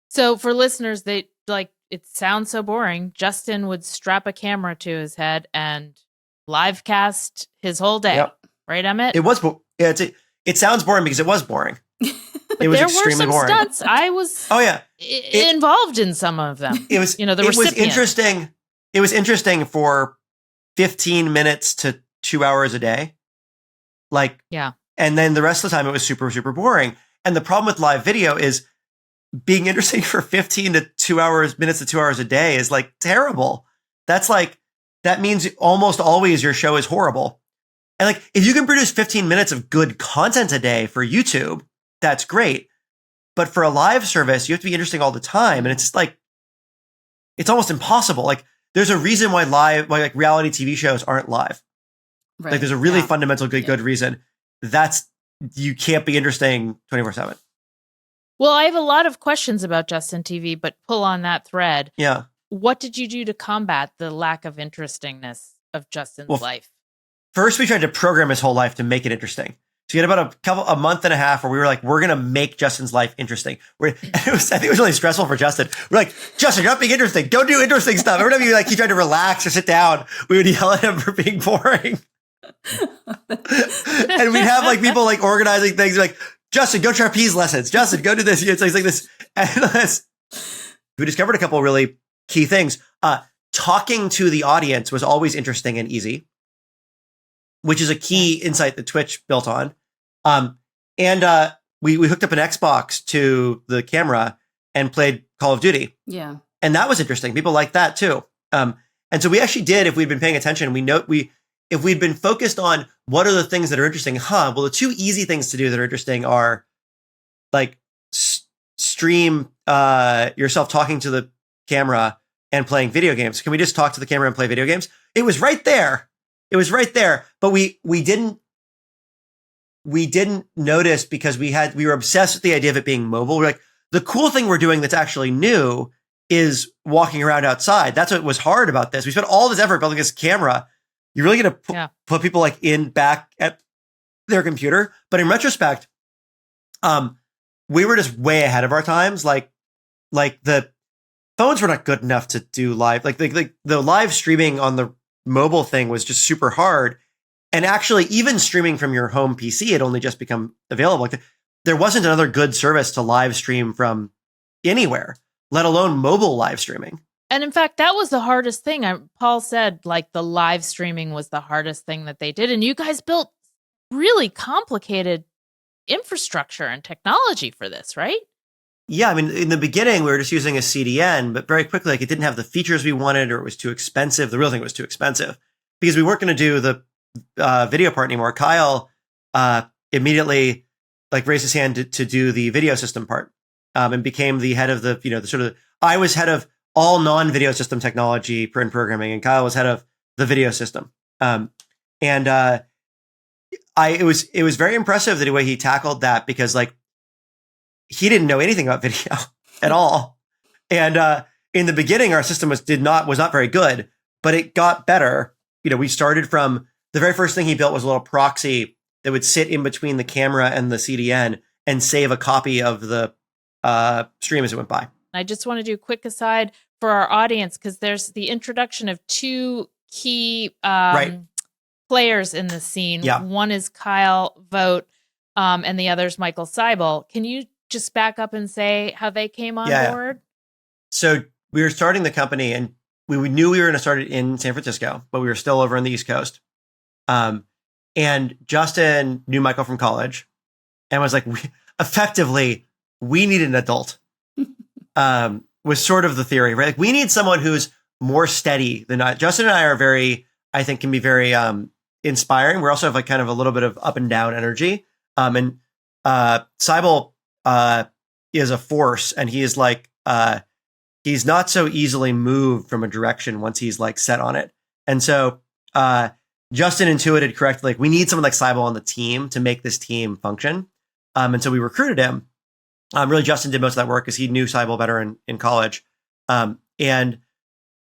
So for listeners, they like, it sounds so boring. Justin would strap a camera to his head and live cast his whole day. Yep. Right, Emmet? It was, it sounds boring because it was boring. It was extremely boring. There were some stunts. I was involved in some of them. It was, the recipient. Was interesting. It was interesting for 15 minutes to 2 hours a day. Like, yeah. And then the rest of the time it was super, super boring. And the problem with live video is being interesting for 15 to 2 hours, minutes to 2 hours a day is like terrible. That means almost always your show is horrible. And like, if you can produce 15 minutes of good content a day for YouTube, that's great. But for a live service, you have to be interesting all the time. And it's like, it's almost impossible. Like there's a reason why like reality TV shows aren't live. Right. Like there's a really fundamental good reason. You can't be interesting 24/7. Well, I have a lot of questions about JustinTV, but pull on that thread. Yeah. What did you do to combat the lack of interestingness of Justin's life? First, we tried to program his whole life to make it interesting. So we had about a month and a half where we were like, we're going to make Justin's life interesting. I think it was really stressful for Justin. We're like, Justin, you're not being interesting. Don't do interesting stuff. Every time he tried to relax or sit down, we would yell at him for being boring. And we'd have like people like organizing things like, Justin, go trapeze lessons. Justin, go do this. It's like this. And we discovered a couple of really key things. Talking to the audience was always interesting and easy, which is a key insight that Twitch built on. We hooked up an Xbox to the camera and played Call of Duty. Yeah. And that was interesting. People liked that too. And so we actually did, if we'd been paying attention, if we'd been focused on what are the things that are interesting, well, the two easy things to do that are interesting are like stream yourself talking to the camera and playing video games. Can we just talk to the camera and play video games? It was right there. But we didn't notice because we were obsessed with the idea of it being mobile. We're like, the cool thing we're doing that's actually new is walking around outside. That's what was hard about this. We spent all this effort building this camera. You're really going to put people like back at their computer. But in retrospect, we were just way ahead of our times. Like the phones were not good enough to do live. Like the live streaming on the mobile thing was just super hard. And actually, even streaming from your home PC had only just become available. Like there wasn't another good service to live stream from anywhere, let alone mobile live streaming. And in fact, that was the hardest thing. Paul said like the live streaming was the hardest thing that they did. And you guys built really complicated infrastructure and technology for this, right? Yeah. I mean, in the beginning, we were just using a CDN, but very quickly, like it didn't have the features we wanted or it was too expensive. The real thing was too expensive because we weren't going to do the video part anymore. Kyle immediately like raised his hand to do the video system part and became the head of I was head of all non-video system technology and programming, and Kyle was head of the video system. It was very impressive the way he tackled that because like he didn't know anything about video at all. And in the beginning, our system was not very good, but it got better. We started from the very first thing he built was a little proxy that would sit in between the camera and the CDN and save a copy of the stream as it went by. I just want to do a quick aside for our audience because there's the introduction of two key players in the scene. Yeah. One is Kyle Vogt, and the other's Michael Seibel. Can you just back up and say how they came on board? So we were starting the company, and we knew we were going to start it in San Francisco, but we were still over on the East Coast. And Justin knew Michael from college and was like, we need an adult. Was sort of the theory, right? Like, we need someone who's more steady than I. Justin and I are I think can be very inspiring. We also have like kind of a little bit of up and down energy. And Seibel is a force, and he is like, he's not so easily moved from a direction once he's like set on it. And so Justin intuited correctly, like, we need someone like Seibel on the team to make this team function. And so we recruited him. Really, Justin did most of that work because he knew Seibel better in college. And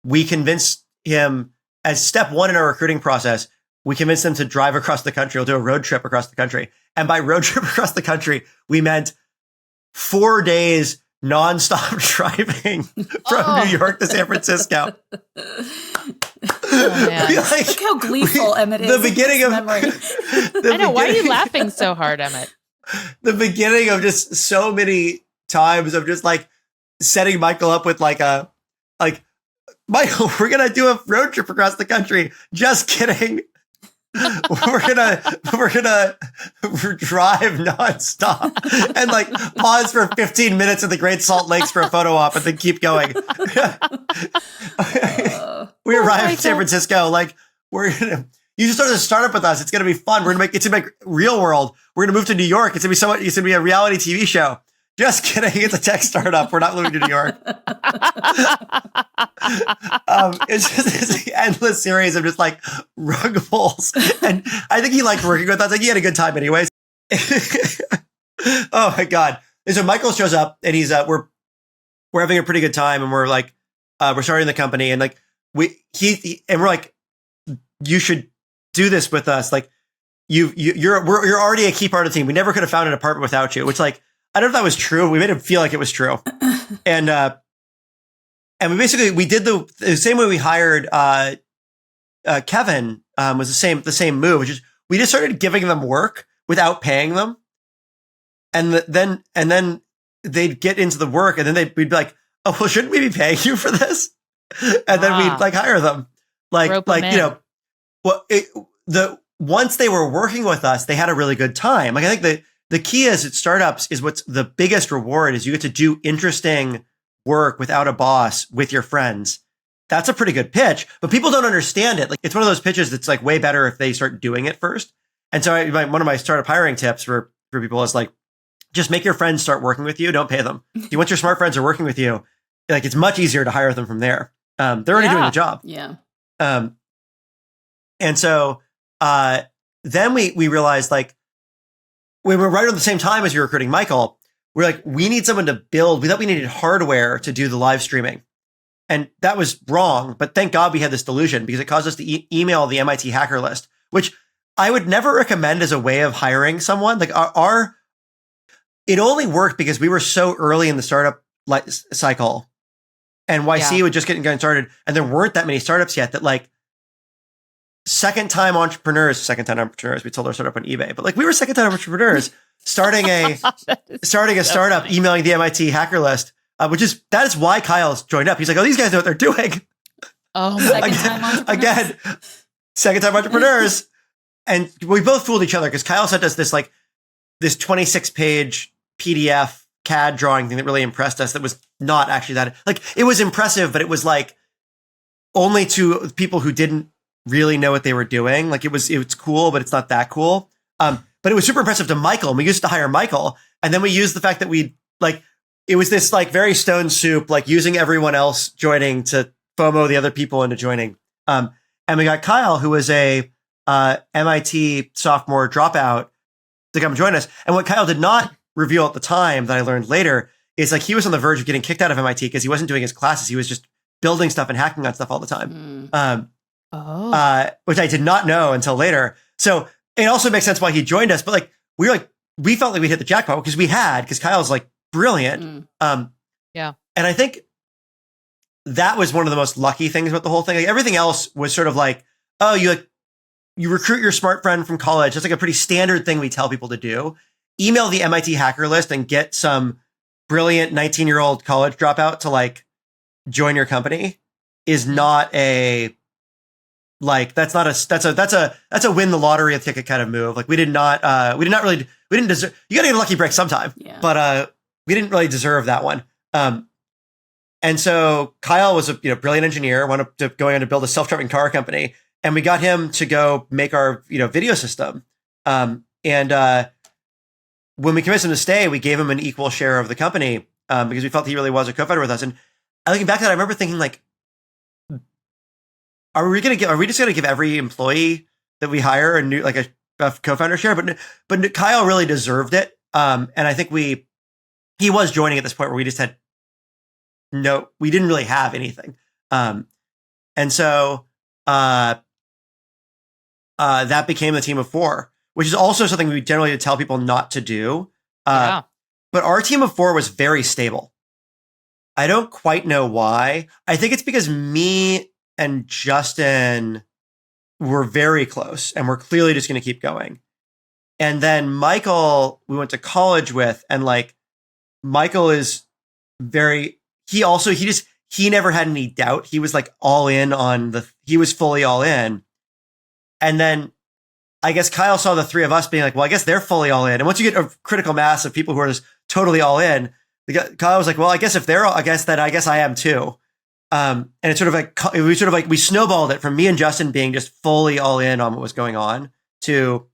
we convinced him, as step one in our recruiting process, we convinced him to drive across the country. We'll do a road trip across the country. And by road trip across the country, we meant 4 days nonstop driving from New York to San Francisco. Like, look how gleeful Emmet is. The beginning of memory. I know. Why are you laughing so hard, Emmet? The beginning of just so many times of just like setting Michael up with Michael, we're going to do a road trip across the country. Just kidding. we're gonna drive nonstop and like pause for 15 minutes at the Great Salt Lakes for a photo op and then keep going. We arrived in San Francisco. Like, you just started a startup with us. It's gonna be fun. It's gonna make real world. We're gonna move to New York. It's gonna be a reality TV show. Just kidding. It's a tech startup. We're not moving to New York. It's just this endless series of just like rug pulls. And I think he liked working with us. I think he had a good time anyways. Oh my God. And so Michael shows up, and he's, we're having a pretty good time, and we're like, we're starting the company, and like, we're like, you should do this with us. Like, you're already a key part of the team. We never could have found an apartment without you, which, like, I don't know if that was true. We made him feel like it was true. And we did the same way we hired Kevin, was the same move, which is we just started giving them work without paying them. And then they'd get into the work, and then we'd be like, oh, well, shouldn't we be paying you for this? And then we'd like hire them. Once they were working with us, they had a really good time. Like, I think the key is at startups is what's the biggest reward is you get to do interesting work without a boss with your friends. That's a pretty good pitch, but people don't understand it. Like, it's one of those pitches that's like way better if they start doing it first. And so one of my startup hiring tips for people is like, just make your friends start working with you. Don't pay them. Once your smart friends are working with you, like, it's much easier to hire them from there. They're already doing the job. Yeah. And so then we realized, like, we were right at the same time as we were recruiting Michael. We're like, we need someone to build. We thought we needed hardware to do the live streaming. And that was wrong. But thank God we had this delusion, because it caused us to email the MIT hacker list, which I would never recommend as a way of hiring someone. Like, it only worked because we were so early in the startup cycle, and YC was just getting started. And there weren't that many startups yet that, like, second time entrepreneurs, we told our startup on eBay, but like, we were second time entrepreneurs starting a startup, emailing the MIT hacker list, that is why Kyle's joined up. He's like, oh, these guys know what they're doing. Oh, second time entrepreneurs. And we both fooled each other, because Kyle sent us this 26-page PDF CAD drawing thing that really impressed us. That was not actually that, like, it was impressive, but it was like only to people who didn't really know what they were doing. Like, it was cool, but it's not that cool. But it was super impressive to Michael, and we used to hire Michael. And then we used the fact that it was this like very stone soup, like using everyone else joining to FOMO the other people into joining. And we got Kyle, who was a MIT sophomore dropout, to come join us. And what Kyle did not reveal at the time, that I learned later, is like, he was on the verge of getting kicked out of MIT because he wasn't doing his classes. He was just building stuff and hacking on stuff all the time. Which I did not know until later. So it also makes sense why he joined us. But like, we felt like we hit the jackpot because Kyle's like brilliant. And I think that was one of the most lucky things about the whole thing. Like, everything else was sort of like, oh, you recruit your smart friend from college. That's like a pretty standard thing we tell people to do. email the MIT hacker list and get some brilliant 19-year-old college dropout to like join your company is not a like that's a win the lottery ticket kind of move. Like we didn't deserve. You got to get a lucky break sometime, but we didn't really deserve that one. And so Kyle was a brilliant engineer, wanted to going on to build a self-driving car company, and we got him to go make our video system. And when we convinced him to stay, we gave him an equal share of the company because we felt he really was a co-founder with us. And looking back at that, I remember thinking like, are we just gonna give every employee that we hire a new like a co-founder share? But Kyle really deserved it. And I think he was joining at this point where we just had we didn't really have anything. And so that became the team of 4, which is also something we generally tell people not to do. But our team of 4 was very stable. I don't quite know why. I think it's because me and Justin were very close and we're clearly just going to keep going. And then Michael, we went to college with, and like Michael is he never had any doubt. He was like all in he was fully all in. And then I guess Kyle saw the 3 of us being like, well, I guess they're fully all in. And once you get a critical mass of people who are just totally all in, Kyle was like, well, I guess if they're all, I guess I am too. And it's we snowballed it from me and Justin being just fully all in on what was going on to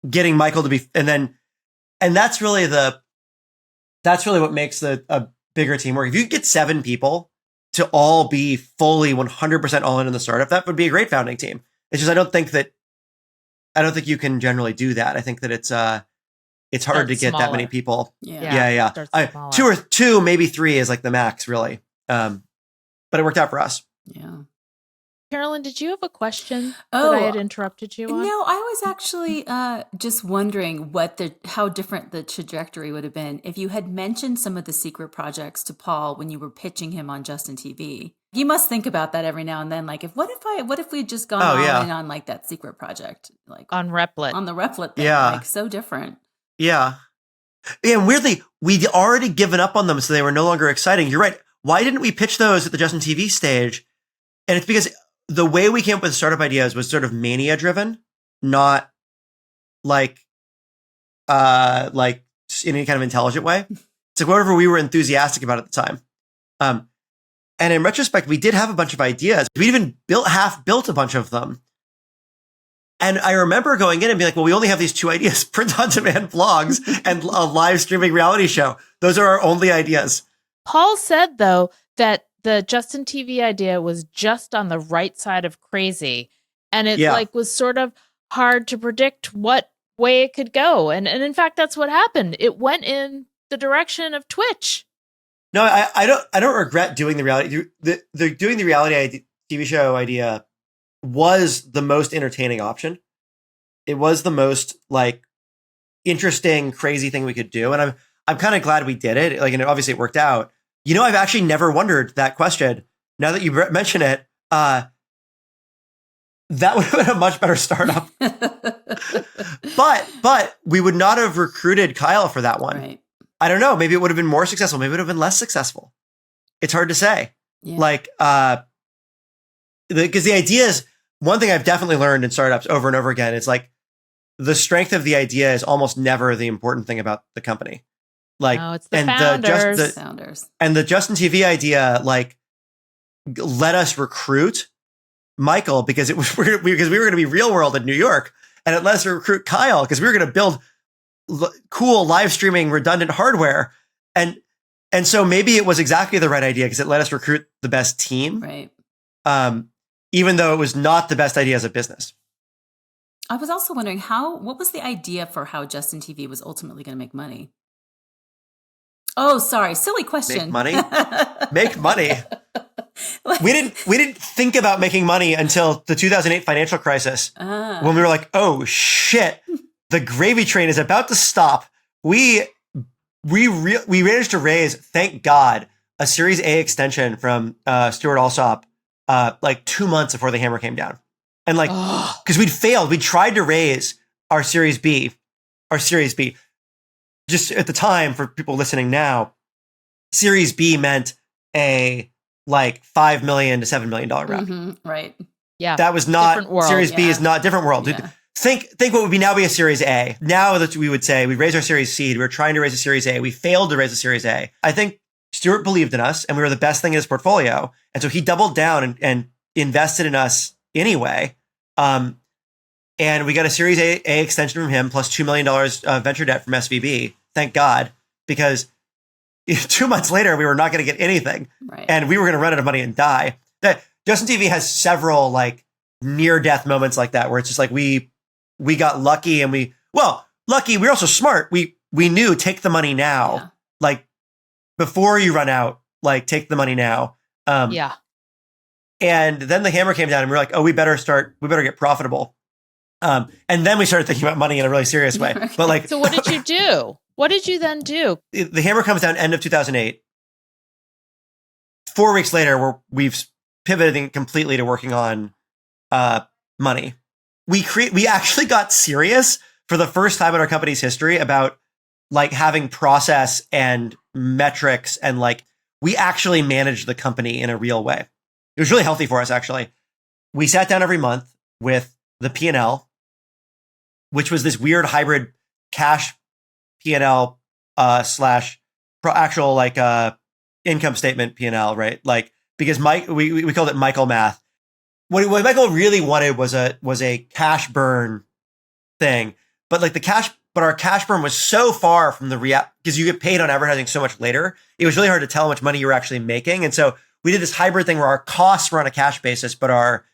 getting Michael to be, and that's really what makes a bigger team work. If you get 7 people to all be fully 100% all in the startup, that would be a great founding team. It's just, I don't think you can generally do that. I think that it's hard to get that many people. Yeah. 2 or maybe 3 is like the max, really. But it worked out for us. Yeah. Carolyn, did you have a question that I had interrupted you on? No, I was actually just wondering how different the trajectory would have been if you had mentioned some of the secret projects to Paul when you were pitching him on JustinTV. You must think about that every now and then. Like, what if we had just gone all in on like that secret project, like on Replit, on the Replit thing, like so different. Yeah. And weirdly, we'd already given up on them, so they were no longer exciting. You're right. Why didn't we pitch those at the JustinTV stage? And it's because the way we came up with startup ideas was sort of mania driven, not like in any kind of intelligent way. It's like whatever we were enthusiastic about at the time. And in retrospect, we did have a bunch of ideas. We even half built a bunch of them. And I remember going in and being like, well, we only have these 2 ideas, print on demand vlogs and a live streaming reality show. Those are our only ideas. Paul said, though, that the JustinTV idea was just on the right side of crazy. And it was sort of hard to predict what way it could go. And in fact, that's what happened. It went in the direction of Twitch. No, I don't regret doing the reality. Doing the reality TV show idea was the most entertaining option. It was the most like interesting, crazy thing we could do. And I'm kind of glad we did it. Like, and obviously it worked out. I've actually never wondered that question. Now that you mention it, that would have been a much better startup. but we would not have recruited Kyle for that one. Right. I don't know. Maybe it would have been more successful. Maybe it would have been less successful. It's hard to say. Yeah. Like, because the idea is one thing I've definitely learned in startups over and over again. It's like the strength of the idea is almost never the important thing about the company. Like, it's the founders. And the JustinTV idea, like, let us recruit Michael because we were going to be real world in New York, and it let us recruit Kyle because we were going to build cool live streaming redundant hardware, and so maybe it was exactly the right idea because it let us recruit the best team, right? Even though it was not the best idea as a business. I was also wondering what was the idea for how JustinTV was ultimately going to make money? Oh, sorry. Silly question. Make money? Make money. We didn't think about making money until the 2008 financial crisis when we were like, oh shit, the gravy train is about to stop. We managed to raise, thank God, a Series A extension from Stuart Alsop like 2 months before the hammer came down. And like, because we'd failed. We tried to raise our Series B. just at the time for people listening now, Series B meant a like $5 million to $7 million round. Right. Yeah. That was not different world. Series B is not different world. Yeah. Think what would be now be a Series A. Now that we would say we raised our Series C, we were trying to raise a Series A. We failed to raise a Series A. I think Stuart believed in us and we were the best thing in his portfolio. And so he doubled down and invested in us anyway. And we got a Series A extension from him plus $2 million of venture debt from SVB. Thank God, because 2 months later, we were not going to get anything. Right. And we were going to run out of money and die. JustinTV has several like near death moments like that, where it's just like, we got lucky and lucky. We're also smart. We knew take the money now. Yeah. Like before you run out, like take the money now. Yeah. And then the hammer came down and we were like, oh, we better get profitable. And then we started thinking about money in a really serious way. But like, so what did you do? What did you then do? The hammer comes down end of 2008. 4 weeks later, we've pivoted completely to working on money. We actually got serious for the first time in our company's history about like having process and metrics, and like we actually managed the company in a real way. It was really healthy for us, actually. We sat down every month with the P&L, which was this weird hybrid cash P&L slash actual like income statement P&L, right? Like because we called it Michael math. What Michael really wanted was a cash burn thing, but like our cash burn was so far from the because you get paid on advertising so much later. It was really hard to tell how much money you were actually making, and so we did this hybrid thing where our costs were on a cash basis, but our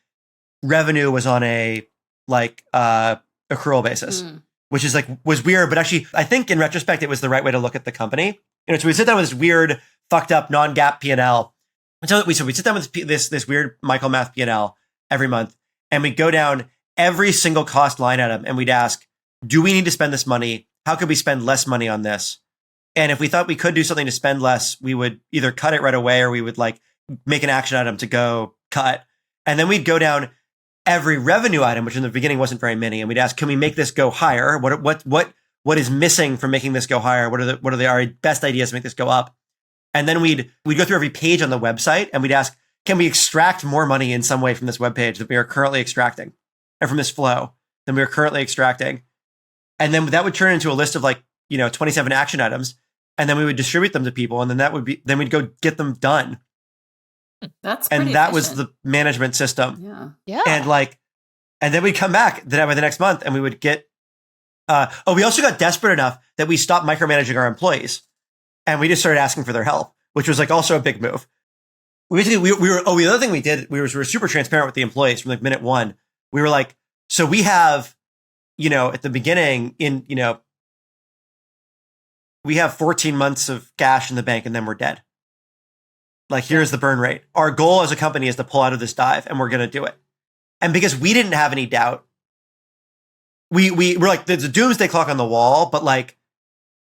revenue was on a like accrual basis, which is like was weird. But actually, I think in retrospect, it was the right way to look at the company. So we sit down with this weird, fucked up non-GAAP P&L. So we sit down with this weird Michael math P&L every month, and we go down every single cost line item, and we'd ask, do we need to spend this money? How could we spend less money on this? And if we thought we could do something to spend less, we would either cut it right away or we would like make an action item to go cut. And then we'd go down every revenue item, which in the beginning wasn't very many, and we'd ask, can we make this go higher? What is missing from making this go higher? What are our best ideas to make this go up? And then we'd go through every page on the website and we'd ask, can we extract more money in some way from this web page that we are currently extracting, and from this flow than we are currently extracting? And then that would turn into a list of like, 27 action items. And then we would distribute them to people. And then we'd go get them done. That's pretty and that efficient. was the management system. Yeah. Yeah. And then we'd come back the next month and we would get, we also got desperate enough that we stopped micromanaging our employees and we just started asking for their help, which was like also a big move. The other thing we did, we were super transparent with the employees from like minute one. We were like, so we have, at the beginning we have 14 months of cash in the bank and then we're dead. Like, here's the burn rate. Our goal as a company is to pull out of this dive and we're going to do it. And because we didn't have any doubt, we were like, there's a doomsday clock on the wall, but like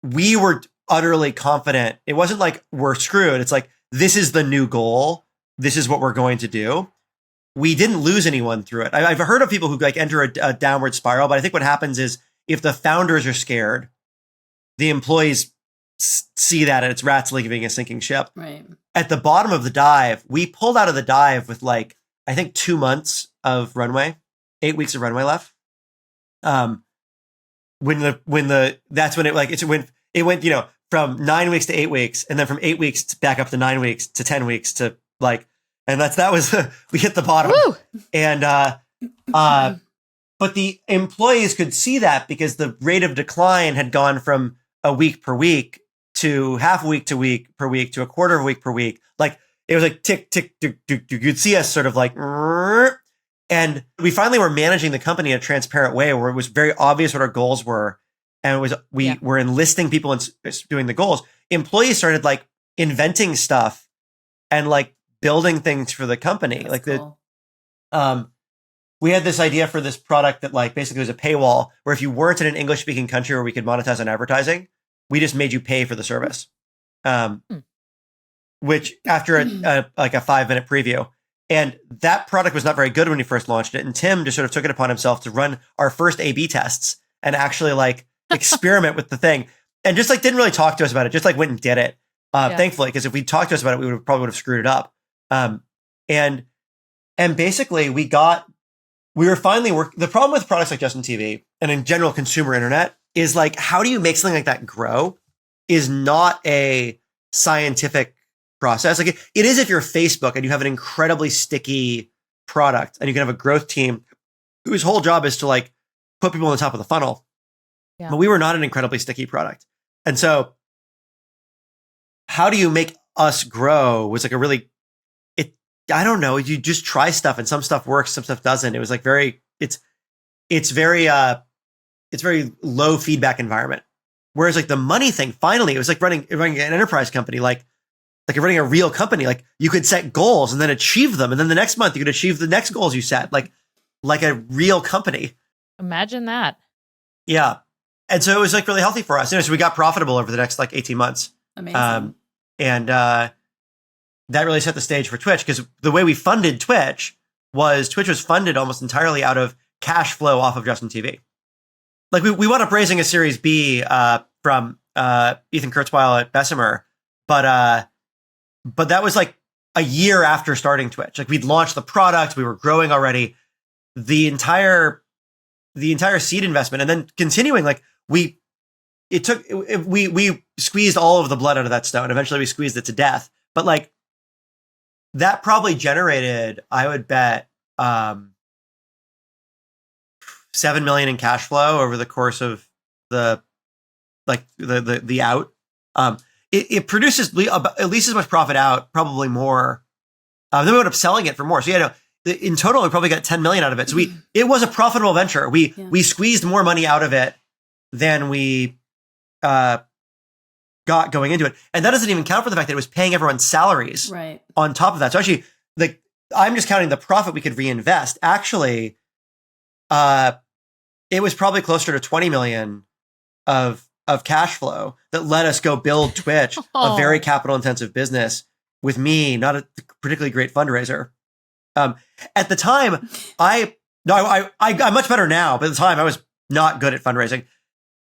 we were utterly confident. It wasn't like we're screwed. It's like, this is the new goal. This is what we're going to do. We didn't lose anyone through it. I've heard of people who like enter a downward spiral, but I think what happens is if the founders are scared, the employees see that and it's rats leaving a sinking ship. Right. At the bottom of the dive, we pulled out of the dive with like, I think 2 months of runway, 8 weeks of runway left. That's when it went, from 9 weeks to 8 weeks, and then from 8 weeks back up to 9 weeks to 10 weeks to like, and that was we hit the bottom. Woo! And but the employees could see that because the rate of decline had gone from a week per week to half a week to week per week to a quarter of a week per week. Like it was like tick, tick, tick, tick, tick. You'd see us sort of like, and we finally were managing the company in a transparent way where it was very obvious what our goals were. And we were enlisting people in doing the goals. Employees started like inventing stuff and like building things for the company. That's like cool. we had this idea for this product that like basically was a paywall where if you weren't in an English speaking country where we could monetize on advertising, we just made you pay for the service. Which after like a 5-minute preview. And that product was not very good when we first launched it. And Tim just sort of took it upon himself to run our first A/B tests and actually like experiment with the thing. and just like didn't really talk to us about it. Just like went and did it. Thankfully, because if we talked to us about it, we probably would have screwed it up. And basically we were finally the problem with products like JustinTV and in general consumer internet is like, how do you make something like that grow is not a scientific process. Like it is if you're Facebook and you have an incredibly sticky product and you can have a growth team whose whole job is to like put people on the top of the funnel. Yeah. But we were not an incredibly sticky product. And so how do you make us grow was like a really, I don't know. You just try stuff and some stuff works, some stuff doesn't. It was like it's very low feedback environment. Whereas like the money thing, finally, it was like running an enterprise company, like you're running a real company. Like you could set goals and then achieve them. And then the next month you could achieve the next goals you set, like a real company. Imagine that. Yeah. And so it was like really healthy for us. So we got profitable over the next like 18 months. Amazing. That really set the stage for Twitch because the way we funded Twitch was funded almost entirely out of cash flow off of JustinTV. Like we wound up raising a Series B from Ethan Kurzweil at Bessemer, but that was like a year after starting Twitch. Like we'd launched the product, we were growing already. The entire seed investment, and then continuing, like we squeezed all of the blood out of that stone. Eventually, we squeezed it to death. But like that probably generated, I would bet, $7 million in cash flow over the course of the out. It produces at least as much profit out, probably more. Then we ended up selling it for more. So in total, we probably got 10 million out of it. So it was a profitable venture. We squeezed more money out of it than we got going into it. And that doesn't even count for the fact that it was paying everyone's salaries on top of that. So actually, like I'm just counting the profit we could reinvest. Actually, it was probably closer to 20 million of cash flow that let us go build Twitch, a very capital intensive business with me, not a particularly great fundraiser. At the time, I'm much better now, but at the time I was not good at fundraising.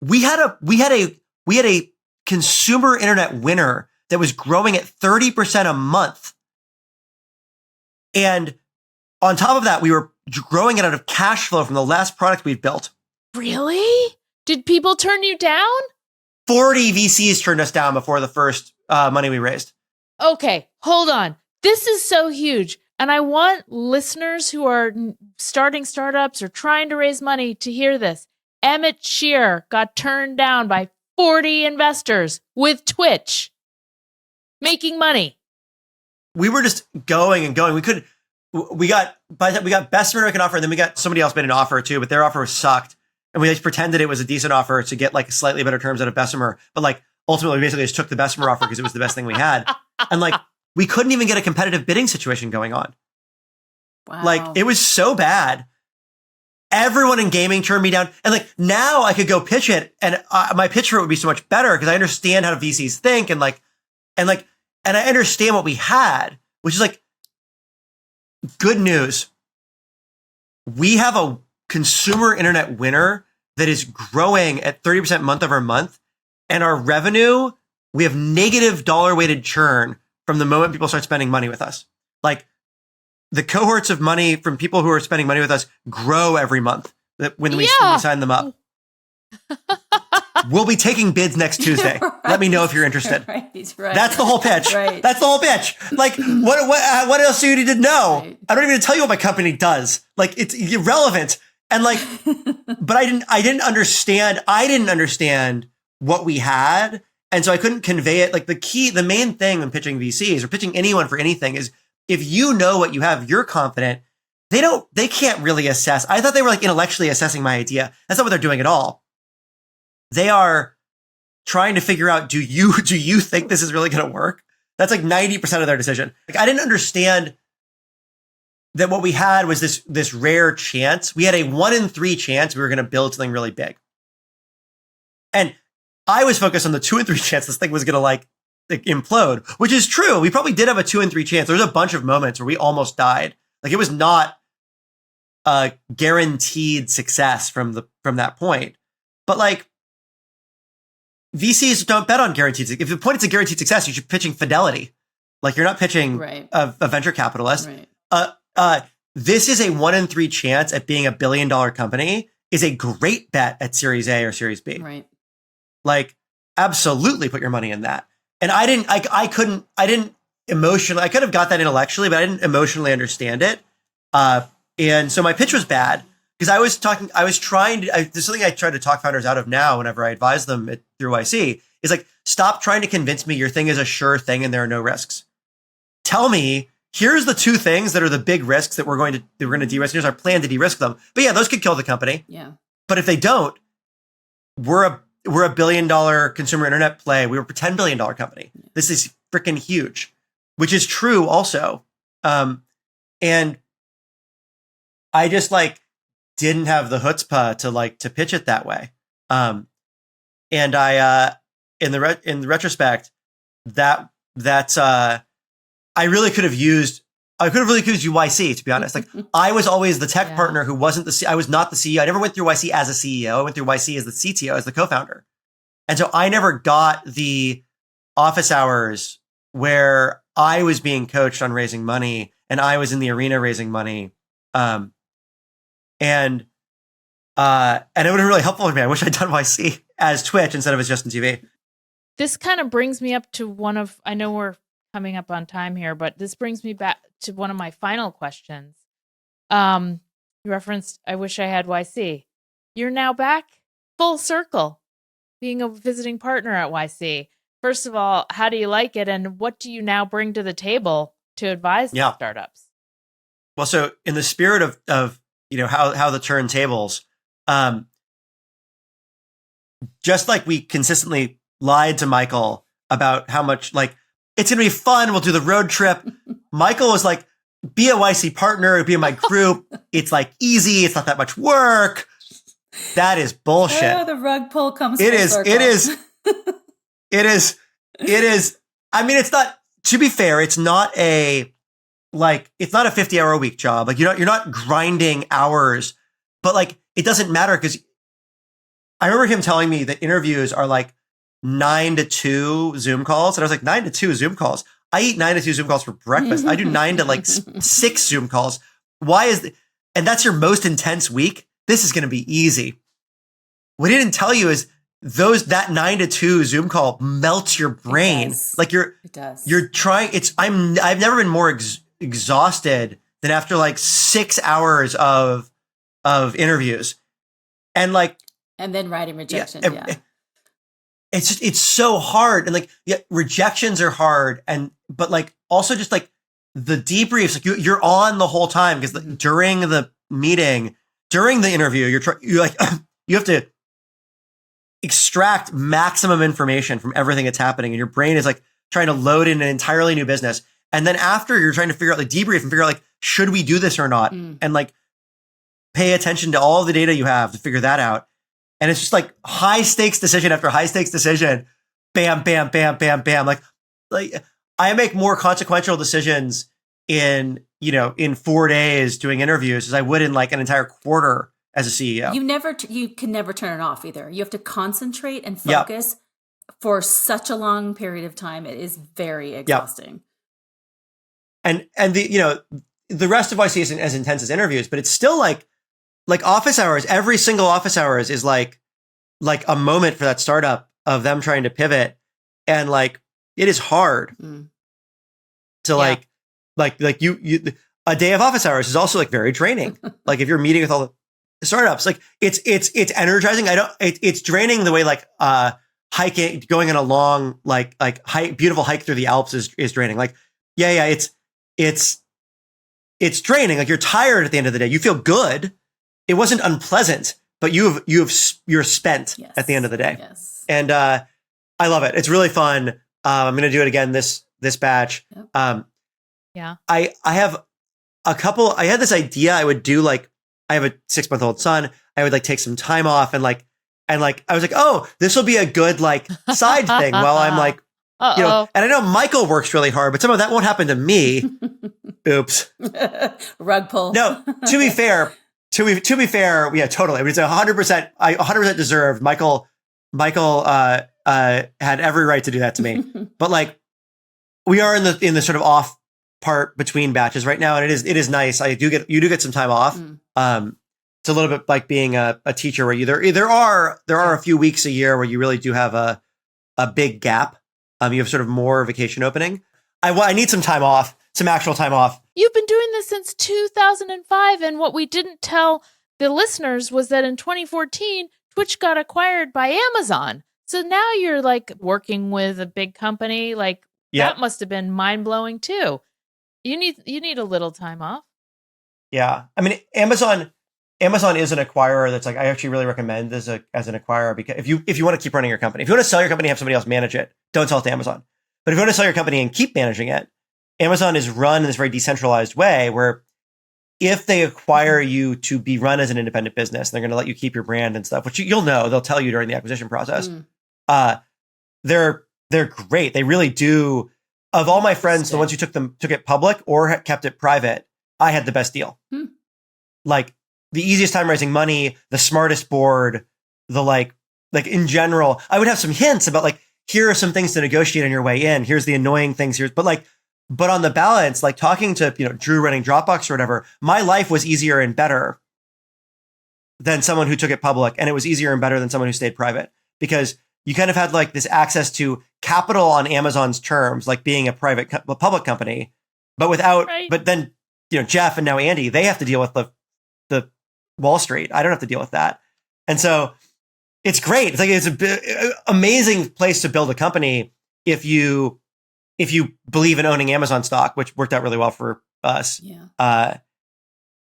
We had a consumer internet winner that was growing at 30% a month. And on top of that, we were growing it out of cash flow from the last product we'd built. Really? Did people turn you down? 40 VCs turned us down before the first money we raised. Okay, hold on. This is so huge. And I want listeners who are starting startups or trying to raise money to hear this. Emmet Shear got turned down by 40 investors with Twitch making money. We were just going and going. We got Bessemer make an offer, and then we got somebody else made an offer too, but their offer sucked. And we just pretended it was a decent offer to get like slightly better terms out of Bessemer. But like ultimately we basically just took the Bessemer offer because it was the best thing we had. And like we couldn't even get a competitive bidding situation going on. Wow. Like it was so bad. Everyone in gaming turned me down. And like now I could go pitch it and my pitch for it would be so much better because I understand how VCs think and I understand what we had, which is like good news. We have a consumer internet winner that is growing at 30% month over month. And our revenue, we have negative dollar weighted churn from the moment people start spending money with us. Like the cohorts of money from people who are spending money with us grow every month when we sign them up. We'll be taking bids next Tuesday. Right. Let me know if you're interested. Right. That's the whole pitch. Right. That's the whole pitch. Like, what else do you need to know? Right. I don't even tell you what my company does. Like, it's irrelevant. And like, but I didn't understand. I didn't understand what we had, and so I couldn't convey it. Like the main thing when pitching VCs or pitching anyone for anything is if you know what you have, you're confident. They can't really assess. I thought they were like intellectually assessing my idea. That's not what they're doing at all. They are trying to figure out, do you think this is really going to work? That's like 90% of their decision. Like I didn't understand that what we had was this rare chance. We had a 1 in 3 chance we were going to build something really big. And I was focused on the 2 in 3 chance this thing was going to like implode, which is true. We probably did have a 2 in 3 chance. There was a bunch of moments where we almost died. Like it was not a guaranteed success from that point. But like VCs don't bet on guaranteed. If the point it's a guaranteed success, you should be pitching Fidelity. Like you're not pitching a venture capitalist. Right. This is a 1 in 3 chance at being $1 billion company is a great bet at Series A or Series B. Right. Like absolutely put your money in that. And I didn't emotionally, I could have got that intellectually, but I didn't emotionally understand it. And so my pitch was bad because there's something I try to talk founders out of now whenever I advise them through YC is like, stop trying to convince me your thing is a sure thing and there are no risks. Tell me, here's the 2 things that are the big risks that we're going to de-risk. Here's our plan to de-risk them. But yeah, those could kill the company. Yeah. But if they don't, we're a $1 billion consumer internet play. We were a $10 billion company. This is freaking huge, which is true also. And I just like didn't have the chutzpah to pitch it that way. And I, in the retrospect, I really could have used YC, to be honest. Like I was always the tech partner who I was not the CEO. I never went through YC as a CEO. I went through YC as the CTO, as the co-founder. And so I never got the office hours where I was being coached on raising money and I was in the arena raising money. And it would have been really helpful for me. I wish I'd done YC as Twitch instead of as JustinTV. This kind of brings me up to I know we're coming up on time here, but this brings me back to one of my final questions. You referenced, I wish I had YC. You're now back full circle, being a visiting partner at YC. First of all, how do you like it? And what do you now bring to the table to advise startups? Well, so in the spirit of how the turntables, just like we consistently lied to Michael about how much it's going to be fun. We'll do the road trip. Michael was like, be a YC partner, be in my group. It's easy. It's not that much work. That is bullshit. Oh, the rug pull comes. It is. I mean, it's not, to be fair, it's not a 50-hour-a-week job. Like you're not grinding hours, but it doesn't matter because I remember him telling me that interviews are 9 to 2 Zoom calls. And I was like, 9 to 2 Zoom calls. I eat 9 to 2 Zoom calls for breakfast. I do 9 to 6 Zoom calls. And that's your most intense week. This is going to be easy. What he didn't tell you is that 9 to 2 Zoom call melts your brain. It does. You're trying. I've never been more exhausted than after 6 hours of interviews. And then writing rejection. It's so hard. And rejections are hard. But also just the debriefs, you're on the whole time because during the meeting, during the interview, you have to extract maximum information from everything that's happening. And your brain is trying to load in an entirely new business. And then after you're trying to figure out debrief and figure out should we do this or not? And pay attention to all the data you have to figure that out. And it's just high stakes decision after high stakes decision. Bam, bam, bam, bam, bam. I make more consequential decisions in 4 days doing interviews as I would in an entire quarter as a CEO. You can never turn it off either. You have to concentrate and focus for such a long period of time. It is very exhausting. And the rest of YC isn't as intense as interviews, but it's still office hours. Every single office hours is like a moment for that startup of them trying to pivot. And it is hard to you a day of office hours is also very draining. If you're meeting with all the startups, it's energizing. It's draining the way hiking, going on a long, beautiful hike through the Alps is draining. It's draining. You're tired at the end of the day. You feel good. It wasn't unpleasant, but you're spent at the end of the day. Yes. And I love it. It's really fun. I'm going to do it again this batch. Yep. I have I had this idea I would do I have a 6-month-old son. I would take some time off and I was oh, this will be a good side thing while I'm and I know Michael works really hard, but some of that won't happen to me. Oops. Rug pull. No, to be fair, yeah, totally. I mean, it's 100%. I 100% deserved. Michael Michael had every right to do that to me. But like, we are in the sort of off part between batches right now, and it is nice. You do get some time off. It's a little bit like being a teacher where there are a few weeks a year where you really do have a big gap. You have sort of more vacation opening. I need some time off, some actual time off. You've been doing this since 2005, and what we didn't tell the listeners was that in 2014, Twitch got acquired by Amazon. So now you're like working with a big company. Like that must have been mind blowing too. You need a little time off. Yeah, I mean, Amazon is an acquirer that's like, I actually really recommend as an acquirer, because if you want to keep running your company, if you want to sell your company and have somebody else manage it, don't sell it to Amazon. But if you want to sell your company and keep managing it, Amazon is run in this very decentralized way where if they acquire you to be run as an independent business, they're going to let you keep your brand and stuff, which you'll know, they'll tell you during the acquisition process. They're great. They really do. Of all my friends, the ones who took it public or kept it private, I had the best deal. Like the easiest time raising money, the smartest board, the like in general, I would have some hints about like, here are some things to negotiate on your way in. Here's the annoying things here. But on the balance, like talking to, Drew running Dropbox or whatever, my life was easier and better than someone who took it public. And it was easier and better than someone who stayed private, because you kind of had like this access to capital on Amazon's terms, like being a public company, but without, but then, Jeff and now Andy, they have to deal with the Wall Street. I don't have to deal with that. And so it's great. It's like, it's an amazing place to build a company if you believe in owning Amazon stock, which worked out really well for us. Yeah.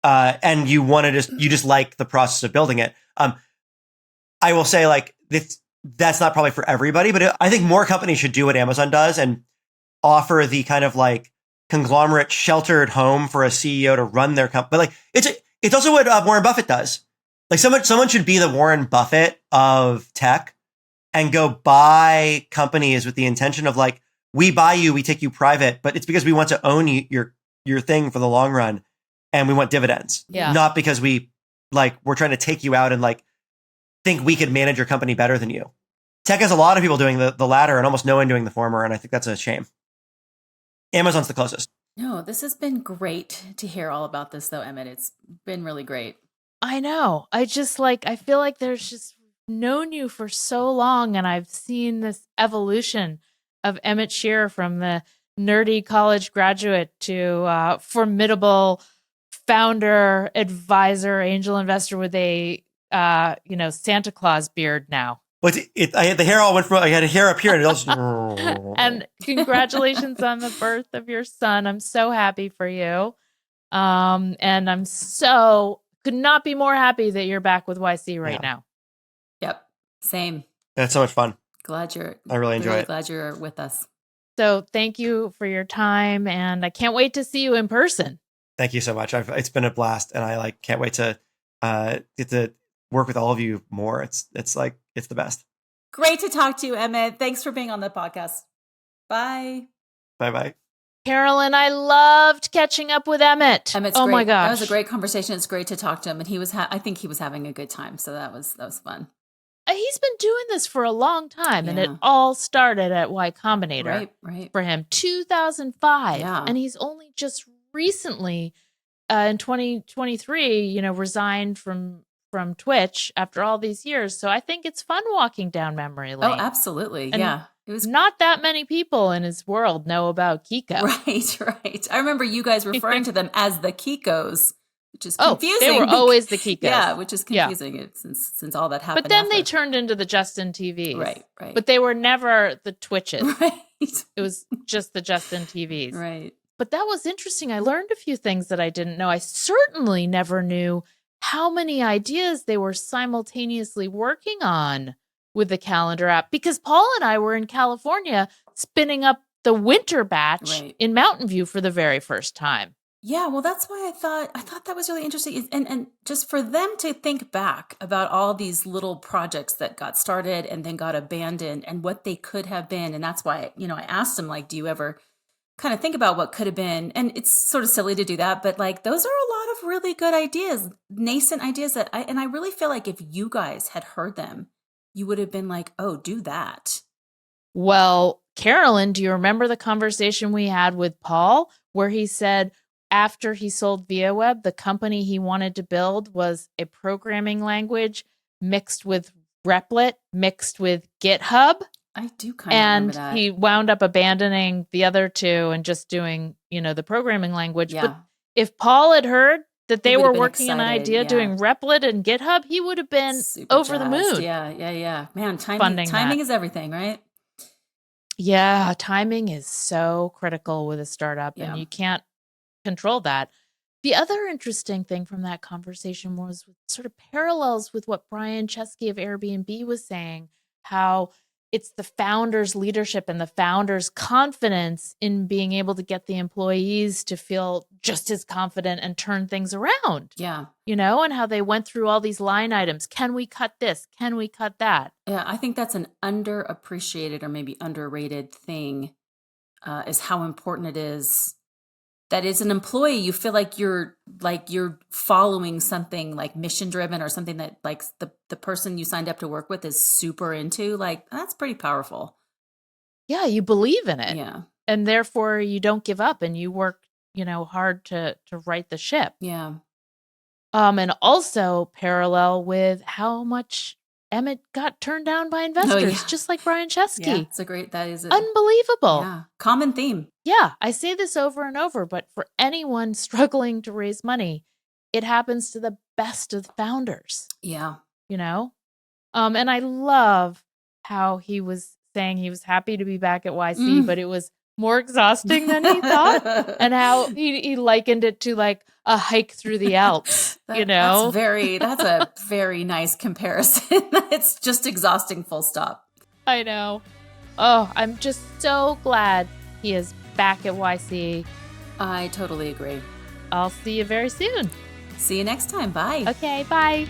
And you just like the process of building it. I will say like that's not probably for everybody, but I think more companies should do what Amazon does and offer the kind of like conglomerate sheltered home for a CEO to run their company. But like it's also what Warren Buffett does. Like someone should be the Warren Buffett of tech and go buy companies with the intention of like, we buy you, we take you private, but it's because we want to own your thing for the long run, and we want dividends. Yeah. Not because we're trying to take you out and like think we could manage your company better than you. Tech has a lot of people doing the latter and almost no one doing the former, and I think that's a shame. Amazon's the closest. No, this has been great to hear all about this though, Emmet. It's been really great. I know. I feel like there's just known you for so long, and I've seen this evolution of Emmet Shear from the nerdy college graduate to formidable founder, advisor, angel investor with a Santa Claus beard now. I had the hair all went from, I had a hair up here and it all just... And congratulations on the birth of your son. I'm so happy for you. And I'm could not be more happy that you're back with YC right now. Yep. Same. That's so much fun. I really enjoy it. Glad you're with us. So thank you for your time, and I can't wait to see you in person. Thank you so much. It's been a blast, and I can't wait to get to work with all of you more. It's the best. Great to talk to you, Emmet. Thanks for being on the podcast. Bye. Bye. Carolyn, I loved catching up with Emmet. Emmet's great. My gosh. That was a great conversation. It's great to talk to him. And I think he was having a good time. So that was fun. He's been doing this for a long time, and it all started at Y Combinator for him, 2005. Yeah. And he's only just recently, in 2023, resigned from Twitch after all these years. So I think it's fun walking down memory lane. Oh, absolutely. And yeah. It was not that many people in his world know about Kiko. Right. I remember you guys referring to them as the Kikos, which is confusing. They were always the Kikos. Yeah, which is confusing since all that happened. But then they turned into the JustinTVs. Right. But they were never the Twitches. Right. It was just the JustinTVs. Right. But that was interesting. I learned a few things that I didn't know. I certainly never knew how many ideas they were simultaneously working on with the calendar app, because Paul and I were in California spinning up the winter batch in Mountain View for the very first time. Yeah, well, that's why I thought that was really interesting. And just for them to think back about all these little projects that got started and then got abandoned and what they could have been. And that's why, I asked him, do you ever kind of think about what could have been? And it's sort of silly to do that, but those are a lot of really good ideas, nascent ideas and I really feel like if you guys had heard them you would have been like, oh, do that. Well, Carolynn, do you remember the conversation we had with Paul where he said after he sold ViaWeb, the company he wanted to build was a programming language mixed with Replit, mixed with GitHub? I do kind of remember that. And he wound up abandoning the other two and just doing, the programming language. Yeah. But if Paul had heard that they were been working an excited, idea doing Replit and GitHub, he would have been Super over the jazzed. moon. Yeah. Man, Funding timing that. is everything, right? Yeah, timing is so critical with a startup, and you can't control that. The other interesting thing from that conversation was sort of parallels with what Brian Chesky of Airbnb was saying, how it's the founder's leadership and the founder's confidence in being able to get the employees to feel just as confident and turn things around. Yeah. And how they went through all these line items. Can we cut this? Can we cut that? Yeah, I think that's an underappreciated or maybe underrated thing, is how important it is that as an employee, you feel like you're following something like mission driven or something that like the person you signed up to work with is super into. Like, that's pretty powerful. Yeah, you believe in it. Yeah. And therefore you don't give up and you work, hard to right the ship. Yeah. And also parallel with how much Emmet got turned down by investors, just like Brian Chesky. Yeah, that is unbelievable. Yeah. Common theme. Yeah. I say this over and over, but for anyone struggling to raise money, it happens to the best of the founders. Yeah. And I love how he was saying he was happy to be back at YC, but it was more exhausting than he thought. And how he likened it to like a hike through the Alps, That's a very nice comparison. It's just exhausting, full stop. I know. Oh, I'm just so glad he is back at YC. I totally agree. I'll see you very soon. See you next time. Bye. Okay, bye.